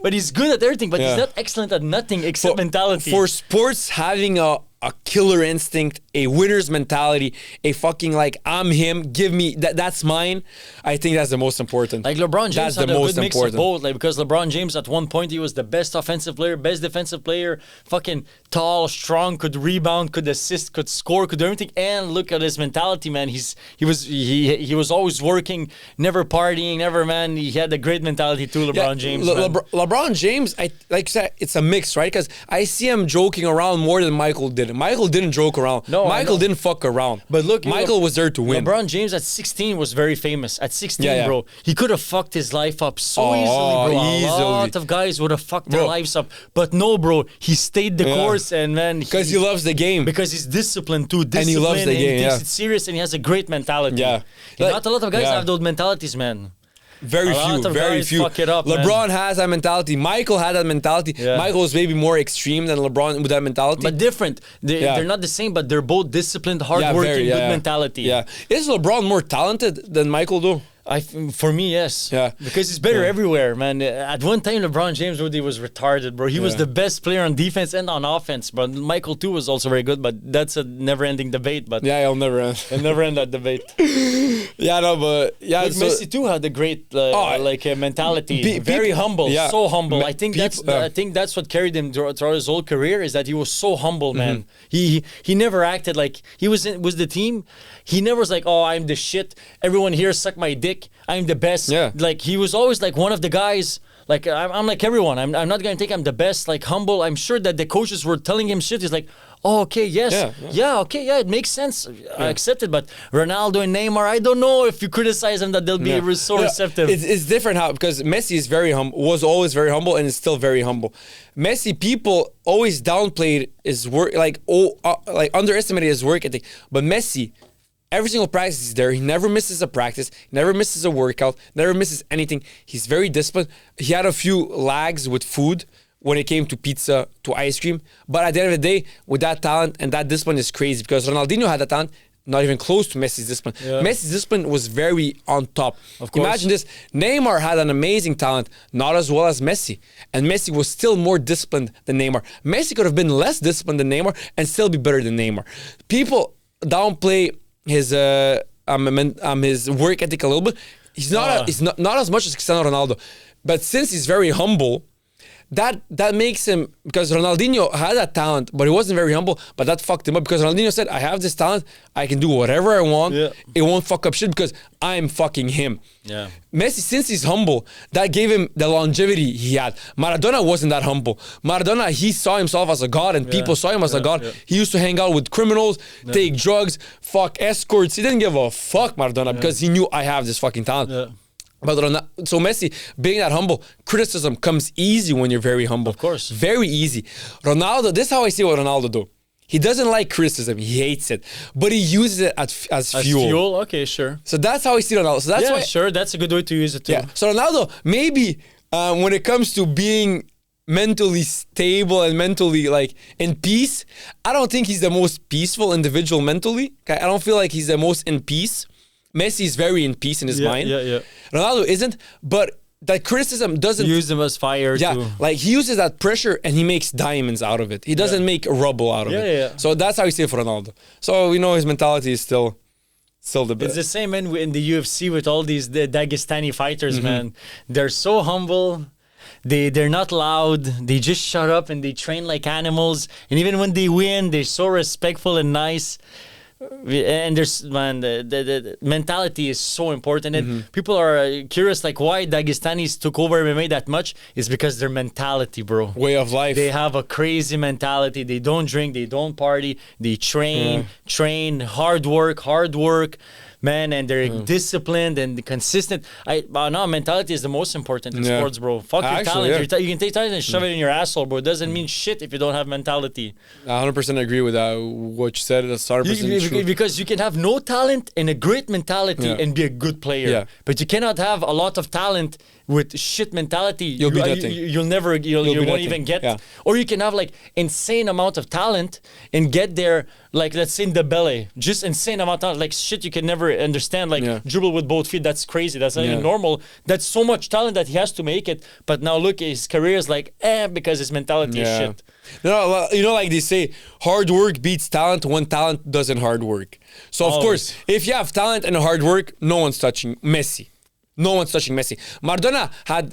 But he's good at everything. But he's not excellent at nothing except mentality. For sports, having a killer instinct, a winner's mentality, a fucking like I'm him, give me that's mine. I think that's the most important. Like LeBron James had a good mix of both. Like because LeBron James at one point he was the best offensive player, best defensive player, fucking tall, strong, could rebound, could assist, could score, could do everything. And look at his mentality, man. He was always working, never partying, never man. He had a great mentality too, LeBron James. LeBron James, I like said, it's a mix, right? Because I see him joking around more than Michael did. Michael didn't joke around. No, Michael didn't fuck around. But look, Michael was there to win. LeBron James at 16 was very famous. At 16, bro, he could have fucked his life up so easily, bro. A lot of guys would have fucked their lives up. But no, bro, he stayed the course, and man, because he loves the game. Because he's disciplined too. And he loves the game. He takes it serious, and he has a great mentality. Yeah, not a lot of guys have those mentalities, man. Very few. Fuck it up, LeBron has that mentality. Michael had that mentality. Michael was maybe more extreme than LeBron with that mentality. But different. They're not the same, but they're both disciplined, hardworking, good mentality. Yeah. Is LeBron more talented than Michael, though? For me, yes. Yeah. Because he's better everywhere, man. At one time, LeBron James really was retarded, bro. He was the best player on defense and on offense, but Michael too was also very good, but that's a never-ending debate. But yeah, it'll never end. It'll never end that debate. Look, Messi too had a great mentality. Very humble, so humble. I think that's what carried him throughout his whole career is that he was so humble, man. He never acted like he was the team. He never was like, oh, I'm the shit. Everyone here suck my dick. I'm the best. Yeah. Like he was always like one of the guys. Like I'm like everyone. I'm not gonna think I'm the best. Like humble. I'm sure that the coaches were telling him shit. He's like, oh, okay, yes, okay, it makes sense. I accept it. But Ronaldo and Neymar, I don't know if you criticize them that they'll be so receptive. It's different because Messi is was always very humble and is still very humble. Messi, people always downplayed his work, like underestimated his work ethic. But Messi, every single practice he's there. He never misses a practice, never misses a workout, never misses anything. He's very disciplined. He had a few lags with food when it came to pizza, to ice cream. But at the end of the day, with that talent and that discipline is crazy because Ronaldinho had that talent, not even close to Messi's discipline. Yeah. Messi's discipline was very on top. Of course. Imagine this, Neymar had an amazing talent, not as well as Messi. And Messi was still more disciplined than Neymar. Messi could have been less disciplined than Neymar and still be better than Neymar. People downplay his work ethic a little bit. He's not as much as Cristiano Ronaldo, but since he's very humble, that makes him, because Ronaldinho had that talent, but he wasn't very humble, but that fucked him up because Ronaldinho said, I have this talent, I can do whatever I want, it won't fuck up shit because I'm fucking him. Yeah. Messi, since he's humble, that gave him the longevity he had. Maradona wasn't that humble. Maradona, he saw himself as a god and people saw him as a god. He used to hang out with criminals, take drugs, fuck escorts. He didn't give a fuck, Maradona, because he knew I have this fucking talent. Yeah. But so Messi, being that humble, criticism comes easy when you're very humble. Of course. Very easy. Ronaldo, this is how I see what Ronaldo do. He doesn't like criticism. He hates it. But he uses it as fuel. Okay, sure. So that's how I see Ronaldo. So that's why, sure. That's a good way to use it too. Yeah. So Ronaldo, maybe when it comes to being mentally stable and mentally like in peace, I don't think he's the most peaceful individual mentally. Okay? I don't feel like he's the most in peace. Messi is very in peace in his mind. Yeah. Ronaldo isn't, but that criticism doesn't use them as fire. Yeah, like he uses that pressure and he makes diamonds out of it. He doesn't make rubble out of it. Yeah. So that's how you see it for Ronaldo. So his mentality is still the best. It's the same in the UFC with all these Dagestani fighters, man. They're so humble. They're not loud. They just shut up and they train like animals. And even when they win, they're so respectful and nice. And the mentality is so important, and people are curious like why Dagestanis took over MMA that much. Is because their mentality, bro. Way of life. They have a crazy mentality. They don't drink, they don't party, they train, hard work. man, and they're disciplined and consistent. No, mentality is the most important in sports, bro. Fuck your talent. You can take talent and shove it in your asshole, bro. It doesn't mean shit if you don't have mentality. I 100% agree with that. What you said is 100% true. Because you can have no talent and a great mentality and be a good player. Yeah. But you cannot have a lot of talent with shit mentality. You'll be nothing. You won't even get. Yeah. Or you can have like insane amount of talent and get there, like let's say in the belly, just insane amount of talent, like shit you can never understand, like dribble with both feet. That's crazy. That's not even normal. That's so much talent that he has to make it. But now look, his career is like because his mentality is shit. No, like they say, hard work beats talent when talent doesn't hard work. So of course, if you have talent and hard work, no one's touching Messi. No one's touching Messi. Maradona had,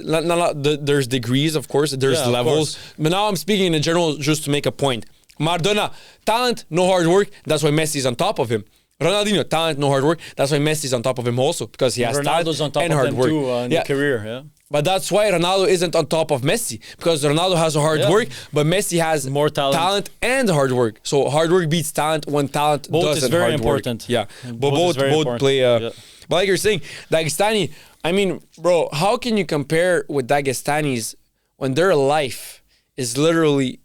there's degrees, of course, there's levels. But now I'm speaking in general just to make a point. Maradona, talent, no hard work. That's why Messi's on top of him. Ronaldinho, talent, no hard work. That's why Messi's on top of him also, because he has Ronaldo's talent on top and of hard him work. too in the career, But that's why Ronaldo isn't on top of Messi, because Ronaldo has a hard work, but Messi has more talent and hard work. So hard work beats talent when talent both doesn't is very hard important. Work. Yeah, but both play. But like you're saying, Dagestani. I mean, bro, how can you compare with Dagestanis when their life is literally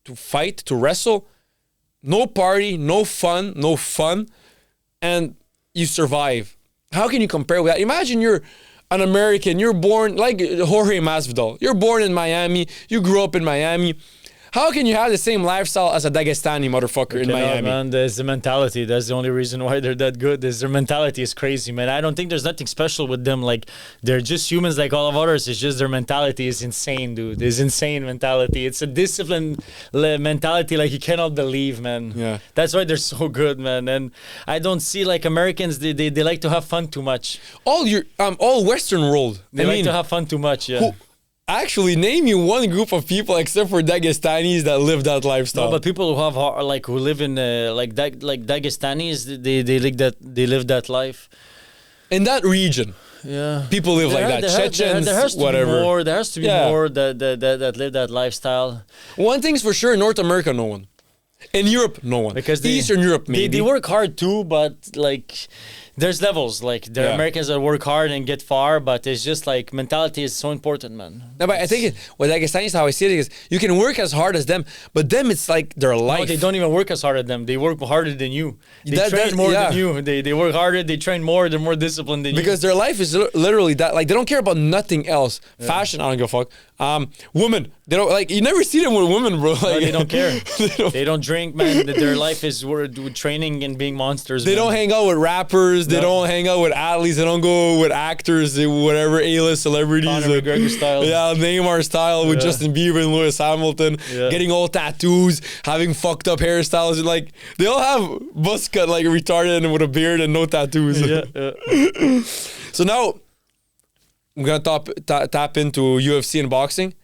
to fight, to wrestle, no party, no fun, and you survive? How can you compare with that? Imagine you're an American, you're born like Jorge Masvidal. You're born in Miami, you grew up in Miami. How can you have the same lifestyle as a Dagestani motherfucker in Miami? Man, there's the mentality. That's the only reason why they're that good. Is their mentality is crazy, man. I don't think there's nothing special with them. Like, they're just humans like all of others. It's just their mentality is insane, dude. It's insane mentality. It's a disciplined mentality like you cannot believe, man. Yeah. That's why they're so good, man. And I don't see like Americans, they like to have fun too much. All Western world. They like to have fun too much, yeah. Actually, name you one group of people except for Dagestanis that live that lifestyle. No, but people who have who live in like Dagestanis, they live that life in that region. Yeah, people live like that. Chechens, there has to whatever. Be more. There has to be more that live that lifestyle. One thing's for sure: North America, no one. In Europe, no one. Because Eastern Europe, maybe they work hard too, but like. There's levels, like there are Americans that work hard and get far, but it's just like mentality is so important, man. No, but I think with Dagestanis, how I see it is you can work as hard as them, but them it's like their life. No, they don't even work as hard as them. They work harder than you. They train more than you. They work harder. They train more. They're more disciplined than you. Because their life is literally that. Like they don't care about nothing else. Fashion, I don't give a fuck. Women, they don't like. You never see them with women, bro. Like, no, they don't care. They don't drink, man. Their life is with training and being monsters. They don't hang out with rappers. They don't hang out with athletes. They don't go with actors, whatever, A-list celebrities. Conor McGregor style. Yeah, Neymar style with Justin Bieber and Lewis Hamilton. Yeah. Getting all tattoos, having fucked up hairstyles. And like, they all have buzz cut like retarded and with a beard and no tattoos. So now, I'm going to tap into UFC and boxing.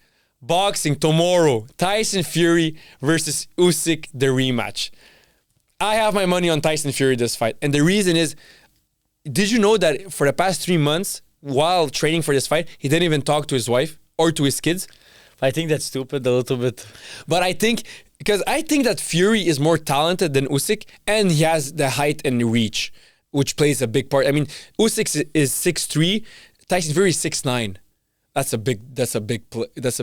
Boxing tomorrow. Tyson Fury versus Usyk, the rematch. I have my money on Tyson Fury this fight. And the reason is, did you know that for the past 3 months, while training for this fight, he didn't even talk to his wife or to his kids? I think that's stupid a little bit. But I think that Fury is more talented than Usyk, and he has the height and reach, which plays a big part. I mean, Usyk is 6'3", Tyson Fury is 6'9". That's a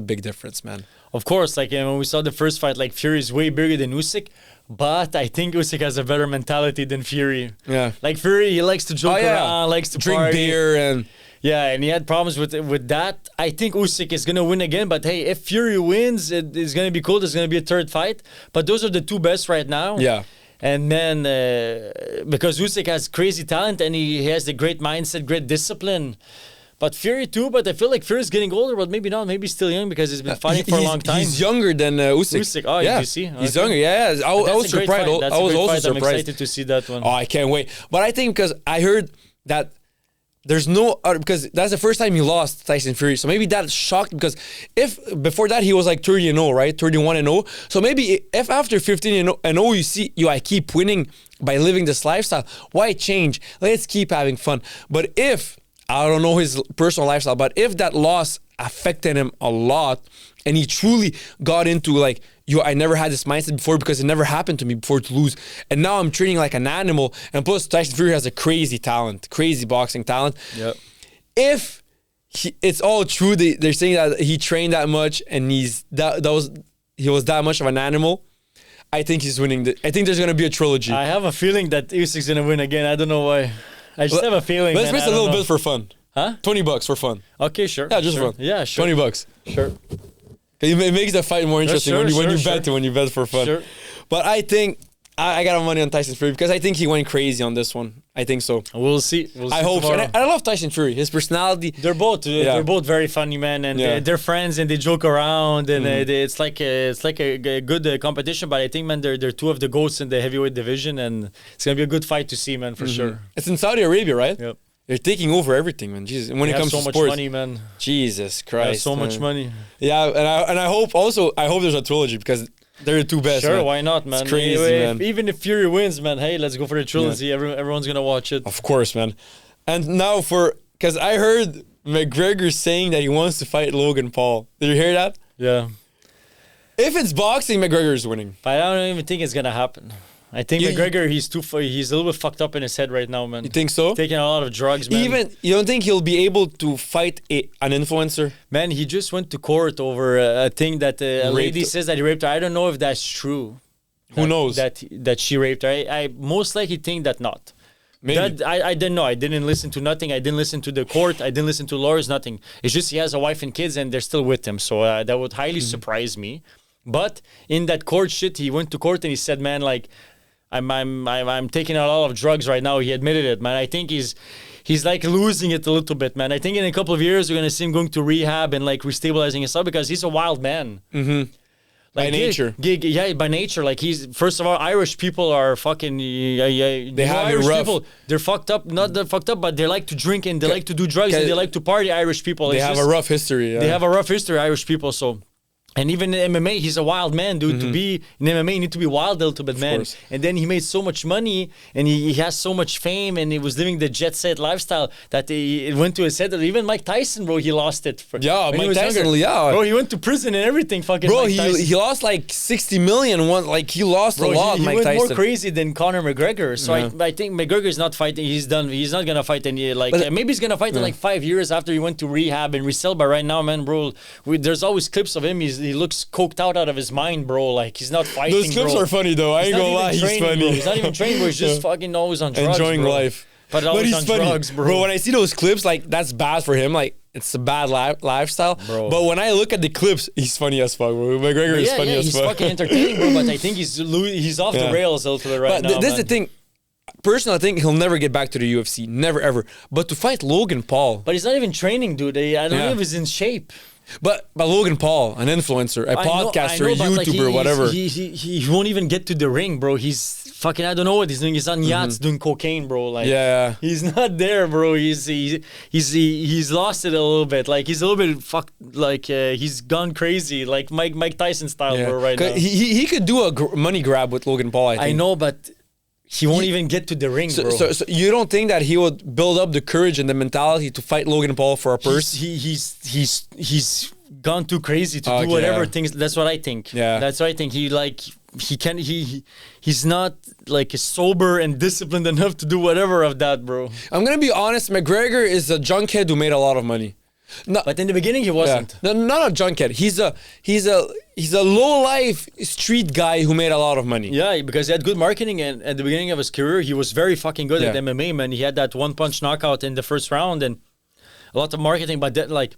big difference, man. Of course, like when we saw the first fight, like Fury is way bigger than Usyk, but I think Usyk has a better mentality than Fury. Yeah, like Fury, he likes to joke around, likes to drink party. beer and and he had problems with that. I think Usyk is gonna win again, but hey, if Fury wins, it's gonna be cool. There's gonna be a third fight, but those are the two best right now. Yeah. And man, because Usyk has crazy talent and he has the great mindset, great discipline. But Fury too, but I feel like Fury's getting older, but maybe not. Maybe still young because he's been fighting for a long time. He's younger than Usyk. Oh, yeah. You see? He's younger, I was surprised. I was also surprised. I'm excited to see that one. Oh, I can't wait. But I think because I heard that there's no... because that's the first time he lost Tyson Fury. So maybe that shocked because if before that he was like 30-0, right? 31-0. So maybe if after 15-0 you see I keep winning by living this lifestyle, why change? Let's keep having fun. But if I don't know his personal lifestyle, but if that loss affected him a lot and he truly got into like, yo, I never had this mindset before because it never happened to me before to lose. And now I'm training like an animal. And plus Tyson Fury has a crazy talent, crazy boxing talent. Yep. If it's all true, they're saying that he trained that much and he was that much of an animal, I think he's winning. I think there's going to be a trilogy. I have a feeling that Usyk's gonna win again. I don't know why. I just have a feeling. Let's man. miss a little bit for fun. Huh? $20 for fun. Okay, sure. Yeah, just sure. for fun. Yeah, sure. $20. Sure. It makes the fight more interesting when you bet for fun. Sure. But I think I got money on Tyson Fury because I think he went crazy on this one. I think so. We'll see. I hope so. And I love Tyson Fury. His personality. They're both very funny, man, and they're friends and they joke around and it's like a good competition. But I think, man, they're two of the goats in the heavyweight division, and it's gonna be a good fight to see, man, for sure. It's in Saudi Arabia, right? Yep. They're taking over everything, man. Jesus. And when They it comes have to so sports, much money, man. Jesus They have Christ, so much money. Yeah, and I hope there's a trilogy because they're the two best. Sure, man. why not, man? It's crazy, man. Even if Fury wins, man, hey, let's go for the trilogy. Everyone's gonna watch it. Of course, man. And now because I heard McGregor saying that he wants to fight Logan Paul. Did you hear that? Yeah. If it's boxing, McGregor is winning. But I don't even think it's gonna happen. I think McGregor, he's a little bit fucked up in his head right now, man. You think so? Taking a lot of drugs, man. Even you don't think he'll be able to fight an influencer? Man, he just went to court over a thing that a lady says that he raped her. I don't know if that's true. Who knows? That she raped her. I most likely think that not. Maybe. I didn't know. I didn't listen to nothing. I didn't listen to the court. I didn't listen to lawyers, nothing. It's just he has a wife and kids and they're still with him. So that would highly surprise me. But in that court shit, he went to court and he said, man, like, I'm taking a lot of drugs right now. He admitted it, man. I think he's like losing it a little bit, man. I think in a couple of years we're gonna see him going to rehab and like restabilizing himself because he's a wild man. Mm-hmm. Like by nature. By nature. Like he's first of all, Irish people are fucking. They have Irish it rough. people. They're fucked up. Not that fucked up, but they like to drink and they like to do drugs and they like to party. Irish people. They have a rough history. Yeah. They have a rough history. Irish people. So. And even in MMA, he's a wild man, dude. To be in MMA, you need to be wild a little bit, man. And then he made so much money, and he has so much fame, and he was living the jet set lifestyle that it went to his head. Even Mike Tyson, bro, he lost it. Mike Tyson, bro, he went to prison and everything. Fucking bro, Mike Tyson. he lost like 60 million. Like he lost a lot. He Mike went Tyson more crazy than Conor McGregor. So I think McGregor is not fighting. He's done. He's not gonna fight any. Maybe he's gonna fight in like 5 years after he went to rehab and resell. But right now, man, bro, there's always clips of him. He looks coked out of his mind, bro. Like he's not fighting. Those clips are funny though. I ain't gonna lie, he's funny. Bro. He's not even trained, bro. He's just fucking always on drugs, enjoying life. But always he's on funny, drugs, bro. When I see those clips, like that's bad for him. Like it's a bad lifestyle. Bro. But when I look at the clips, he's funny as fuck, bro. McGregor is funny as fuck. He's fucking entertaining, bro. But I think he's off the rails a little bit right now. But this is the thing. Personally, I think he'll never get back to the UFC. Never, ever. But to fight Logan Paul. But he's not even training, dude. I don't know if he's in shape. But Logan Paul, an influencer, a podcaster, a YouTuber, whatever. He won't even get to the ring, bro. He's fucking, I don't know what he's doing. He's on yachts doing cocaine, bro. Like, he's not there, bro. He's lost it a little bit. Like he's a little bit fucked. Like he's gone crazy, like Mike Tyson style, bro. Right now, he could do a money grab with Logan Paul. I think. I know, but. He won't even get to the ring, bro. So you don't think that he would build up the courage and the mentality to fight Logan Paul for a purse? He's gone too crazy to do whatever things. That's what I think. Yeah, that's what I think. He's not like sober and disciplined enough to do whatever of that, bro. I'm gonna be honest. McGregor is a junkhead who made a lot of money. No, but in the beginning he wasn't. No, not a junkhead. He's a low life street guy who made a lot of money. Yeah, because he had good marketing, and at the beginning of his career, he was very fucking good at MMA. Man, he had that one punch knockout in the first round, and a lot of marketing. But then, like,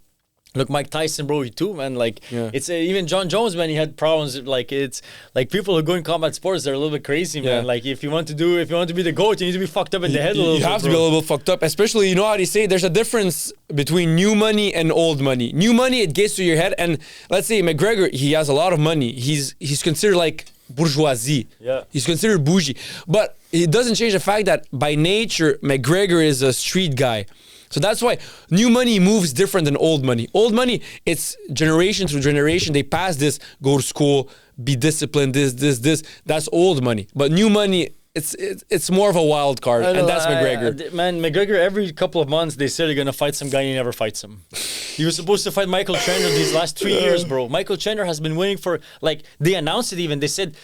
look, Mike Tyson, bro, he too, man. Like, it's even John Jones, man. He had problems. Like, it's like people who go in combat sports, they're a little bit crazy, man. Like, if you want to be the GOAT, you need to be fucked up in the head a little bit. You have to be a little bit fucked up, especially, you know how they say there's a difference between new money and old money. New money, it gets to your head, and let's say McGregor, he has a lot of money. He's considered like bourgeoisie. Yeah, he's considered bougie, but it doesn't change the fact that by nature McGregor is a street guy. So that's why new money moves different than old money. Old money, it's generation through generation. They pass this, go to school, be disciplined, this. That's old money. But new money, it's more of a wild card, and that's McGregor. Man, McGregor, every couple of months, they say they're going to fight some guy and he never fights him. He was supposed to fight Michael Chandler these last 3 years, bro. Michael Chandler has been winning for, like, they announced it even. They said,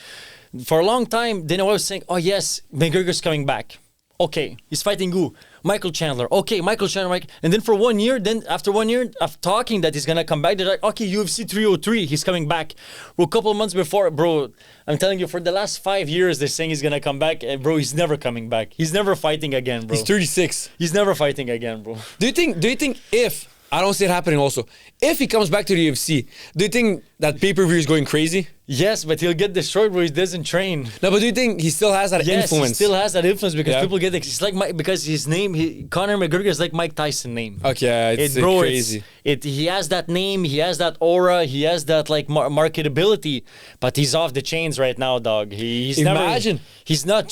for a long time, Dana White was saying, oh, yes, McGregor's coming back. Okay, he's fighting who? Michael Chandler. Okay, Michael Chandler. And then for 1 year, then after 1 year of talking that he's going to come back, they're like, okay, UFC 303, he's coming back. Well, a couple of months before, bro, I'm telling you, for the last 5 years, they're saying he's going to come back. And bro, he's never coming back. He's never fighting again, bro. He's 36. He's never fighting again, bro. Do you think if, I don't see it happening also, if he comes back to the UFC, do you think that pay-per-view is going crazy? Yes, but he'll get destroyed where he doesn't train. No, but do you think he still has that influence? He still has that influence because people get it's like because his name, Conor McGregor is like Mike Tyson name. Okay, it's crazy. He has that name, he has that aura, he has that like marketability, but he's off the chains right now, dog. He's not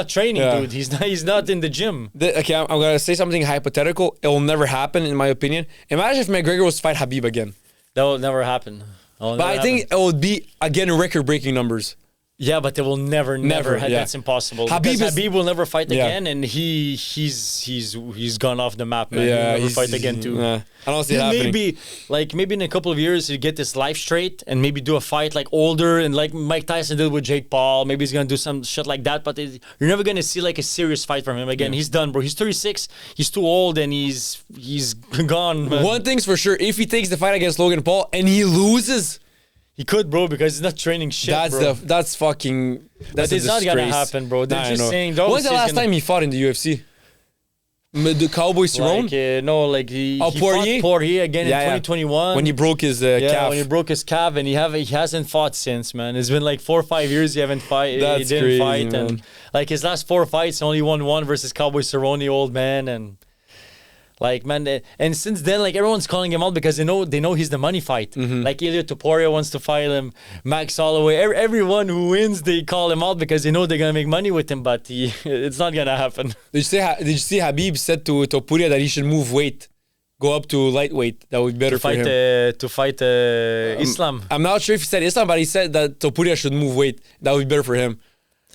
training, dude. He's not in the gym. Okay, I'm gonna say something hypothetical. It will never happen, in my opinion. Imagine if McGregor was to fight Khabib again. That will never happen. But I think it would be, again, record-breaking numbers. Yeah, but it will never. That's impossible. Khabib will never fight again, and he's gone off the map, man. Yeah, he'll never fight again too. I don't see it happening. Maybe in a couple of years he'll get his life straight and maybe do a fight like older and like Mike Tyson did with Jake Paul. Maybe he's gonna do some shit like that. But you're never gonna see like a serious fight from him again. He's done, bro. He's 36. He's too old and he's gone. Man. One thing's for sure: if he takes the fight against Logan Paul and he loses. He could, bro, because he's not training shit, bro. That's fucking. That's it's not gonna happen, bro. They're just saying. When's the last time he fought in the UFC? The Cowboy Cerrone? He Poirier? fought Poirier again in 2021 when he broke his calf. When he broke his calf, and he hasn't fought since, man. It's been like 4 or 5 years he didn't fight, man. And like his last 4 fights, only won one versus Cowboy Cerrone, old man, and. Like, man, and since then, like, everyone's calling him out because they know he's the money fight. Mm-hmm. Like, Ilya Topuria wants to fight him, Max Holloway. Everyone who wins, they call him out because they know they're going to make money with him, but it's not going to happen. Did you see Khabib said to Topuria that he should move weight? Go up to lightweight. That would be better for him. To fight Islam. I'm not sure if he said Islam, but he said that Topuria should move weight. That would be better for him.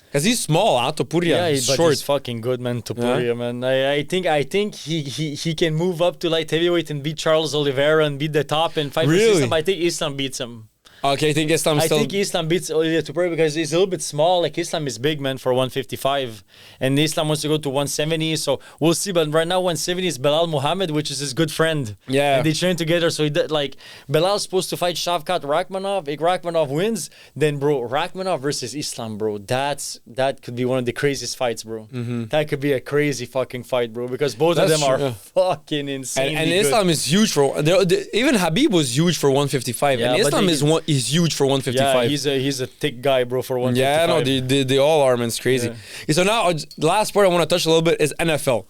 Because he's small, huh? Topuria. He's but short. He's fucking good, man. Topuria, man. I think he can move up to light heavyweight and beat Charles Oliveira and beat the top and fight really? Islam. I think Islam beats him. Okay, I think Islam I think Islam beats Ilya Topuria because he's a little bit small. Like, Islam is big, man, for 155. And Islam wants to go to 170. So we'll see. But right now, 170 is Belal Muhammad, which is his good friend. Yeah. And they train together. So, Belal's supposed to fight Shavkat Rakhmonov. If Rakhmonov wins, then, bro, Rakhmonov versus Islam, bro. That could be one of the craziest fights, bro. Mm-hmm. That could be a crazy fucking fight, bro. Because both of them are fucking insane. And Islam is huge for... even Khabib was huge for 155. Yeah, and Islam is huge for 155. Yeah, he's a thick guy, bro, for 155. Yeah, no, they all are, man. It's crazy. Yeah. So now, the last part I want to touch a little bit is NFL.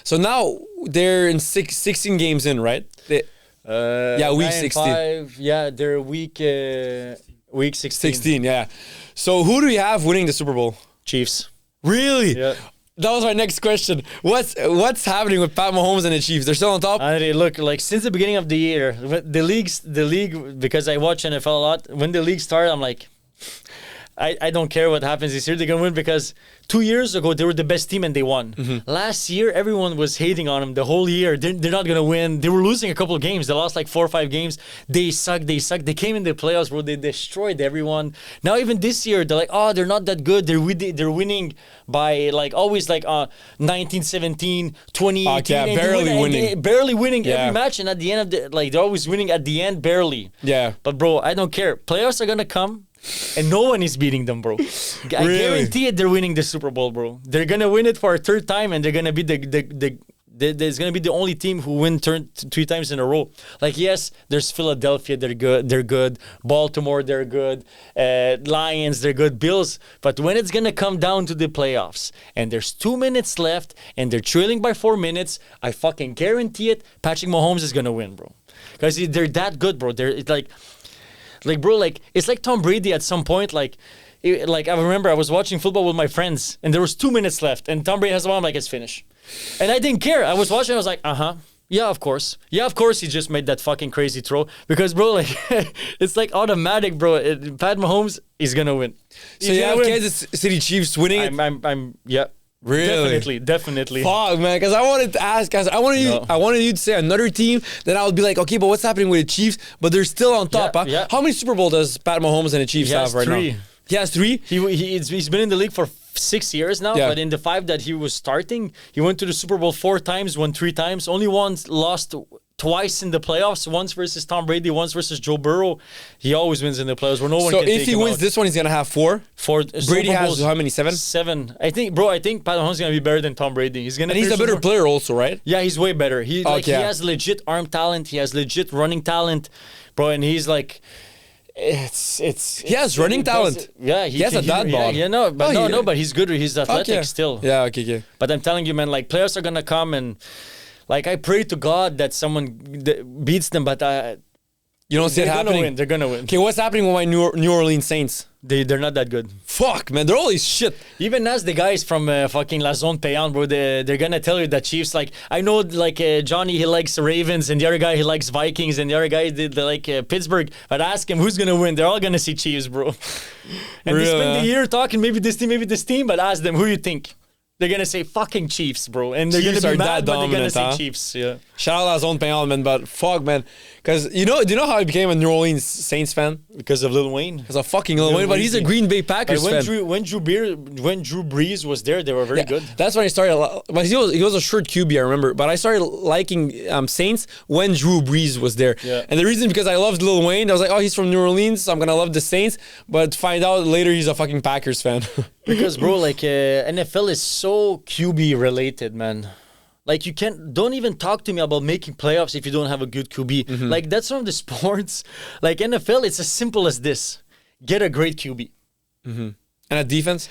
So now they're in 16 games in, right? Week 16. They're week 16. 16, yeah. So who do we have winning the Super Bowl? Chiefs. Really? Yeah. That was my next question. What's happening with Pat Mahomes and the Chiefs? They're still on top? Look, like, since the beginning of the year, the league, because I watch NFL a lot, when the league started, I'm like, I don't care what happens this year. They're going to win because 2 years ago, they were the best team and they won. Mm-hmm. Last year, everyone was hating on them the whole year. They're not going to win. They were losing a couple of games. They lost like 4 or 5 games. They suck. They came in the playoffs, bro. They destroyed everyone. Now, even this year, they're like, oh, they're not that good. They're winning by like always like 1917, 2018. Yeah, barely winning every match. And at the end of they're always winning at the end, barely. Yeah. But, bro, I don't care. Playoffs are going to come. And no one is beating them, bro. I guarantee it. They're winning the Super Bowl, bro. They're gonna win it for a third time, and they're gonna be there's gonna be the only team who win 3 times in a row. Like, yes, there's Philadelphia. They're good. Baltimore. They're good. Lions. They're good. Bills. But when it's gonna come down to the playoffs, and there's 2 minutes left, and they're trailing by 4 minutes, I fucking guarantee it. Patrick Mahomes is gonna win, bro. Because they're that good, bro. It's like Tom Brady at some point. I remember I was watching football with my friends, and there was 2 minutes left, and Tom Brady has the ball. I'm like, it's finished. And I didn't care. I was watching. I was like, Yeah, of course. Yeah, of course. He just made that fucking crazy throw because, bro, like it's like automatic, bro. Pat Mahomes is gonna win. So you have Kansas City Chiefs winning it? Yeah. Really? Definitely. Fuck, man, because I wanted to ask, guys. I wanted you to say another team that I would be like, okay, but what's happening with the Chiefs? But they're still on top. Yeah, yeah. How many Super Bowl does Pat Mahomes and the Chiefs have right 3. now? He has 3. He's been in the league for 6 years now, Yeah. but in the 5 that he was starting, he went to the Super Bowl 4 times, won 3 times, only once lost twice in the playoffs, once versus Tom Brady, once versus Joe Burrow. He always wins in the playoffs where no one So can take if he him wins out. this one, he's gonna have 4. Brady has how many? 7? 7. I think Pat Mahomes is gonna be better than Tom Brady. He's gonna. And he's a better player also, right? Yeah, he's way better. He Okay. he has legit arm talent. He has legit running talent, bro. And he's like, He has running talent. Yeah, He has a dad bod. Yeah, no, but Oh, but he's good. He's athletic Okay. still. Yeah, okay. But I'm telling you, man, like players are gonna come and, like, I pray to God that someone beats them, but You don't see it happening? They're gonna win. Okay, what's happening with my New Orleans Saints? They're not that good. Fuck, man, they're all these shit. Even as the guys from fucking La Zone Payante, bro, they're gonna tell you that Chiefs, like, I know, like, Johnny, he likes Ravens, and the other guy, he likes Vikings, and the other guy did, like, Pittsburgh. But ask him who's gonna win. They're all gonna see Chiefs, bro. And they spend the year talking, maybe this team, but ask them, who you think? They're gonna say fucking Chiefs, bro. And they're Chiefs gonna are be mad, that but they're gonna dominant, say huh? Chiefs, yeah. Shout out La Zone Payante, man, but fuck, man. Because do you know how I became a New Orleans Saints fan? Because of Lil Wayne. Because of fucking Lil Wayne, but he's a Green Bay Packers fan. When Drew Brees was there, they were very good. That's when I started. But he was a short QB, I remember. But I started liking Saints when Drew Brees was there. Yeah. And the reason because I loved Lil Wayne, I was like, oh, he's from New Orleans, so I'm gonna love the Saints. But find out later he's a fucking Packers fan. Because, bro, like, NFL is so QB related, man. Like, don't even talk to me about making playoffs if you don't have a good QB. Mm-hmm. Like, that's one of the sports. Like, NFL, it's as simple as this. Get a great QB. And a defense?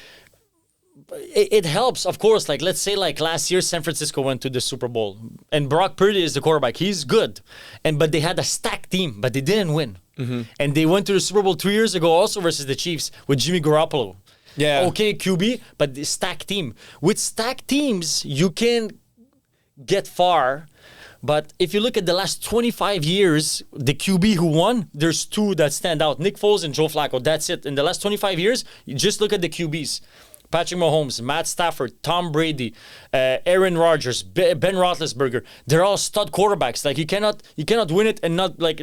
It helps, of course. Like, let's say, like, last year, San Francisco went to the Super Bowl. And Brock Purdy is the quarterback. He's good. But they had a stacked team, but they didn't win. And they went to the Super Bowl 3 years ago also versus the Chiefs with Jimmy Garoppolo. Yeah. Okay, QB, but the stacked team. With stacked teams, you can get far. But if you look at the last 25 years, the QB who won, there's 2 that stand out. Nick Foles and Joe Flacco. That's it. In the last 25 years, you just look at the QBs. Patrick Mahomes, Matt Stafford, Tom Brady, Aaron Rodgers, Ben Roethlisberger. They're all stud quarterbacks. Like, you cannot win it and not, like,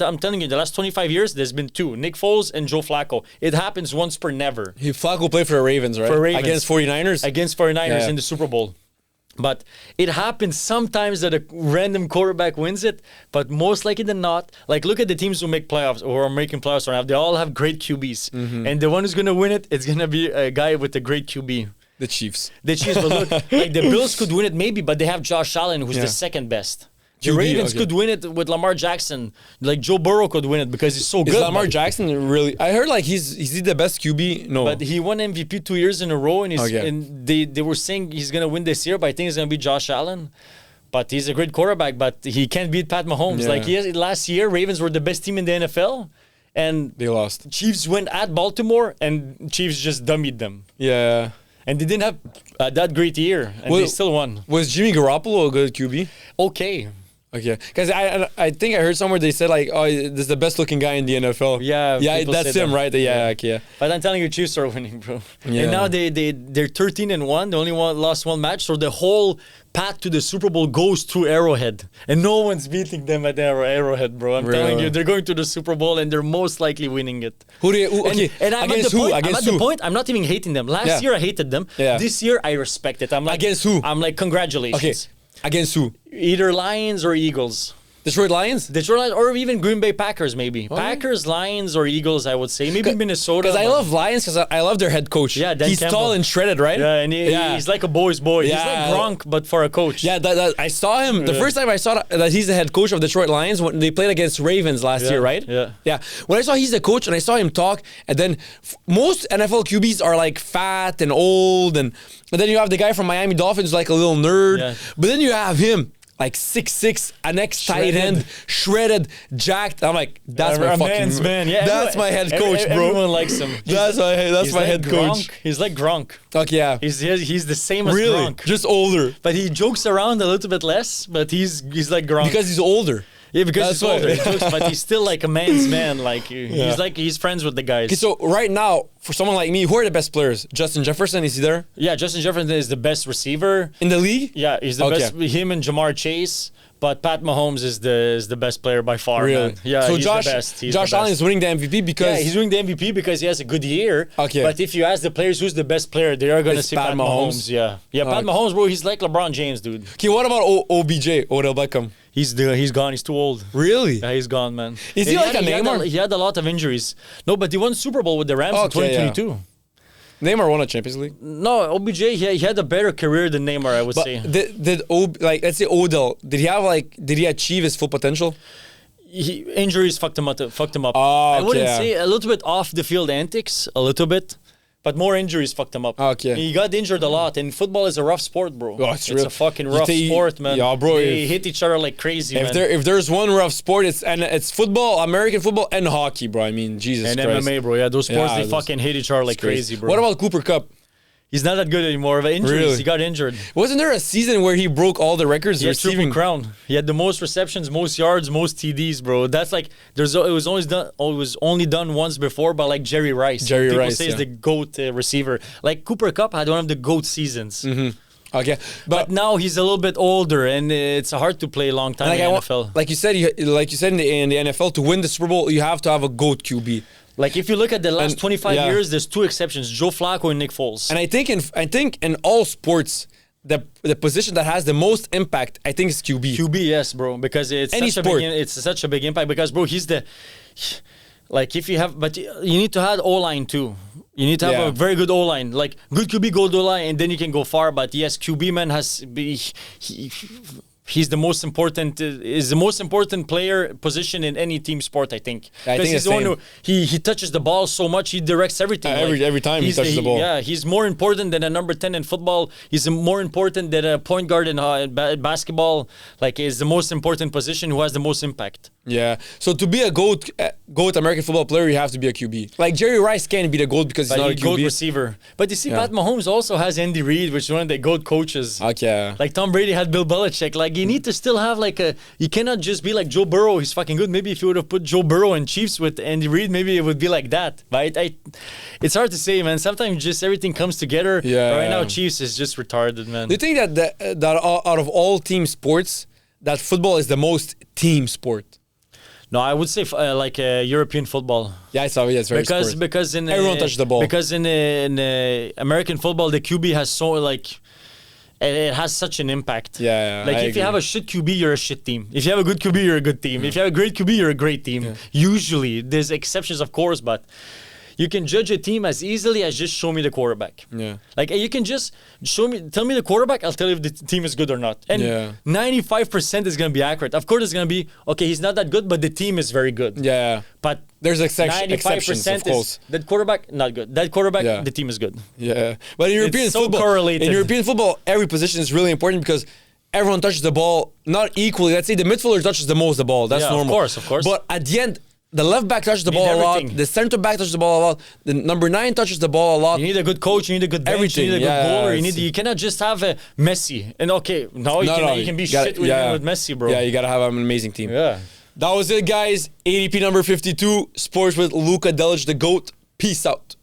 I'm telling you, the last 25 years, there's been 2. Nick Foles and Joe Flacco. It happens once per never. Flacco played for the Ravens, right? For Ravens. Against 49ers? Against 49ers Yeah. in the Super Bowl. But it happens sometimes that a random quarterback wins it, but most likely than not, like, look at the teams who make playoffs or are making playoffs right now. They all have great QBs. And the one who's going to win it's going to be a guy with a great QB. The Chiefs. The Chiefs, but look, like, the Bills could win it maybe, but they have Josh Allen, who's the second best. The QB, Ravens okay. could win it with Lamar Jackson. Like, Joe Burrow could win it because he's so Is good. Lamar but- Jackson really... I heard, like, is he the best QB? No. But he won MVP 2 years in a row, and, Okay. and they were saying he's going to win this year, but I think it's going to be Josh Allen. But he's a great quarterback, but he can't beat Pat Mahomes. Yeah. Like, last year, Ravens were the best team in the NFL, and They lost. Chiefs went at Baltimore, and Chiefs just dummied them. Yeah. And they didn't have that great year, and Well- they still won. Was Jimmy Garoppolo a good QB? Okay. Okay, because I think I heard somewhere they said, like, oh, this is the best looking guy in the NFL. Yeah, yeah, people that's say him, that. right? Yeah, okay, yeah. But I'm telling you, Chiefs are winning, bro. Yeah. And now they're 13-1. They only lost 1 match, so the whole path to the Super Bowl goes through Arrowhead, and no one's beating them at Arrowhead, bro. I'm telling Really? you, they're going to the Super Bowl, and they're most likely winning it. Okay, And I'm against at the who? point. I'm Against at the who? point. I'm not even hating them. Last Yeah. year I hated them. Yeah. This year I respect it. I'm like, Against who? I'm like, congratulations. Okay, against who? Either Lions or Eagles. Detroit Lions? Detroit Lions, or even Green Bay Packers, maybe. Packers, Lions, or Eagles, I would say. Maybe Minnesota. Because I but- love Lions because I love their head coach. Yeah, Dan he's Campbell. tall and shredded, right? Yeah, and he's like a boy's boy. Yeah. He's like Gronk, but for a coach. Yeah, I saw him. The first time I saw that he's the head coach of Detroit Lions when they played against Ravens last year, right? Yeah. Yeah. When I saw he's the coach and I saw him talk, and then most NFL QBs are like fat and old, and then you have the guy from Miami Dolphins, like a little nerd. Yeah. But then you have him. like 6'6", an ex-tight end, shredded, jacked. I'm like, that's my fucking man's man. Yeah, that's my head coach, bro. Everyone likes him. That's my like head coach. Gronk. He's like Gronk. Okay, yeah. He's the same as Really? Gronk. Just older. But he jokes around a little bit less, but he's like Gronk. Because he's older. Yeah, because That's he's older. why. He jokes, but he's still like a man's man. Like he's friends with the guys. Okay, so right now, for someone like me, who are the best players? Justin Jefferson, is he there? Yeah, Justin Jefferson is the best receiver. In the league? Yeah, he's the best. Him and Jamar Chase. But Pat Mahomes is the best player by far. Really? Man. Yeah, so he's Josh, the best. Josh Allen is winning the MVP because... Yeah, he's winning the MVP because he has a good year. Okay. But if you ask the players who's the best player, they are going to It's say Pat Mahomes. Yeah. Yeah, Pat Mahomes, bro, he's like LeBron James, dude. Okay, what about OBJ, Odell Beckham? He's gone. He's too old. Really? Yeah, he's gone, man. Is he like a Neymar? He had a lot of injuries. No, but he won Super Bowl with the Rams in 2022. Neymar won a Champions League. No, OBJ, he had a better career than Neymar, I would say. Let's say Odell, did he achieve his full potential? Injuries fucked him up. Oh, I wouldn't okay. say a little bit off the field antics, a little bit. But more injuries fucked him up. Okay. He got injured a lot, and football is a rough sport, bro. Oh, it's real. a fucking rough sport, man. Yeah, bro. They hit each other like crazy, man. If there's one rough sport, it's football, American football, and hockey, bro. I mean, Jesus and Christ. MMA, bro. Yeah, those sports, Yeah, they fucking hit each other like crazy, bro. What about Cooper Kupp? He's not that good anymore. But injuries, Really? he got injured. Wasn't there a season where he broke all the records He had receiving? Triple Crown. He had the most receptions, most yards, most TDs, bro. That's like it was only done once before by like Jerry Rice. People say he's the GOAT receiver. Like Cooper Kupp had one of the GOAT seasons. Mm-hmm. Okay, but now he's a little bit older, and it's hard to play a long time in the NFL. Like you said in the NFL, to win the Super Bowl, you have to have a GOAT QB. Like if you look at the last 25 years, there's two exceptions: Joe Flacco and Nick Foles. And I think in all sports, the position that has the most impact, I think, is QB. QB, yes, bro, because it's such a big impact. Because bro, if you have, but you need to have O-line too. You need to have a very good O-line, like good QB, good O-line, and then you can go far. But yes, QB man he's the most important. Is the most important player position in any team sport, I think. I think he's the one who he touches the ball so much. He directs everything. Every time he touches the ball. Yeah, he's more important than a number 10 in football. He's more important than a point guard in basketball. Like, he's the most important position who has the most impact. Yeah. So to be a GOAT American football player, you have to be a QB. Like Jerry Rice can't be the GOAT because he's not a QB. GOAT receiver. But you see, Pat Mahomes also has Andy Reid, which is one of the GOAT coaches. Okay. Like Tom Brady had Bill Belichick. Like, you need to still have you cannot just be like Joe Burrow. He's fucking good. Maybe if you would have put Joe Burrow and Chiefs with Andy Reid, maybe it would be like that. But it's hard to say, man. Sometimes just everything comes together. Yeah. But right now, Chiefs is just retarded, man. Do you think that out of all team sports, that football is the most team sport? No, I would say European football. Yeah, it's very sport. Because in everyone touches the ball. Because in American football, the QB has it has such an impact. Yeah, like if you have a shit QB, you're a shit team. If you have a good QB, you're a good team. If you have a great QB, you're a great team. Yeah. Usually, there's exceptions, of course, but you can judge a team as easily as just show me the quarterback. Yeah. Like you can just tell me the quarterback, I'll tell you if the team is good or not. And 95% is going to be accurate. Of course, it's going to be, okay, he's not that good, but the team is very good. Yeah. But there's exceptions, of course. That quarterback, not good. That quarterback, the team is good. Yeah. But in European football, correlated. In European football, every position is really important because everyone touches the ball not equally. Let's say the midfielder touches the most the ball. That's normal. Of course. But at the end, the left back touches the ball a lot. The center back touches the ball a lot. The number 9 touches the ball a lot. You need a good coach. You need a good bench. You need a good goaler. You cannot just have a Messi. And you can be shit with Messi, bro. Yeah, you gotta have an amazing team. Yeah. That was it, guys. ADP number 52. Sports with Luka Delić, the GOAT. Peace out.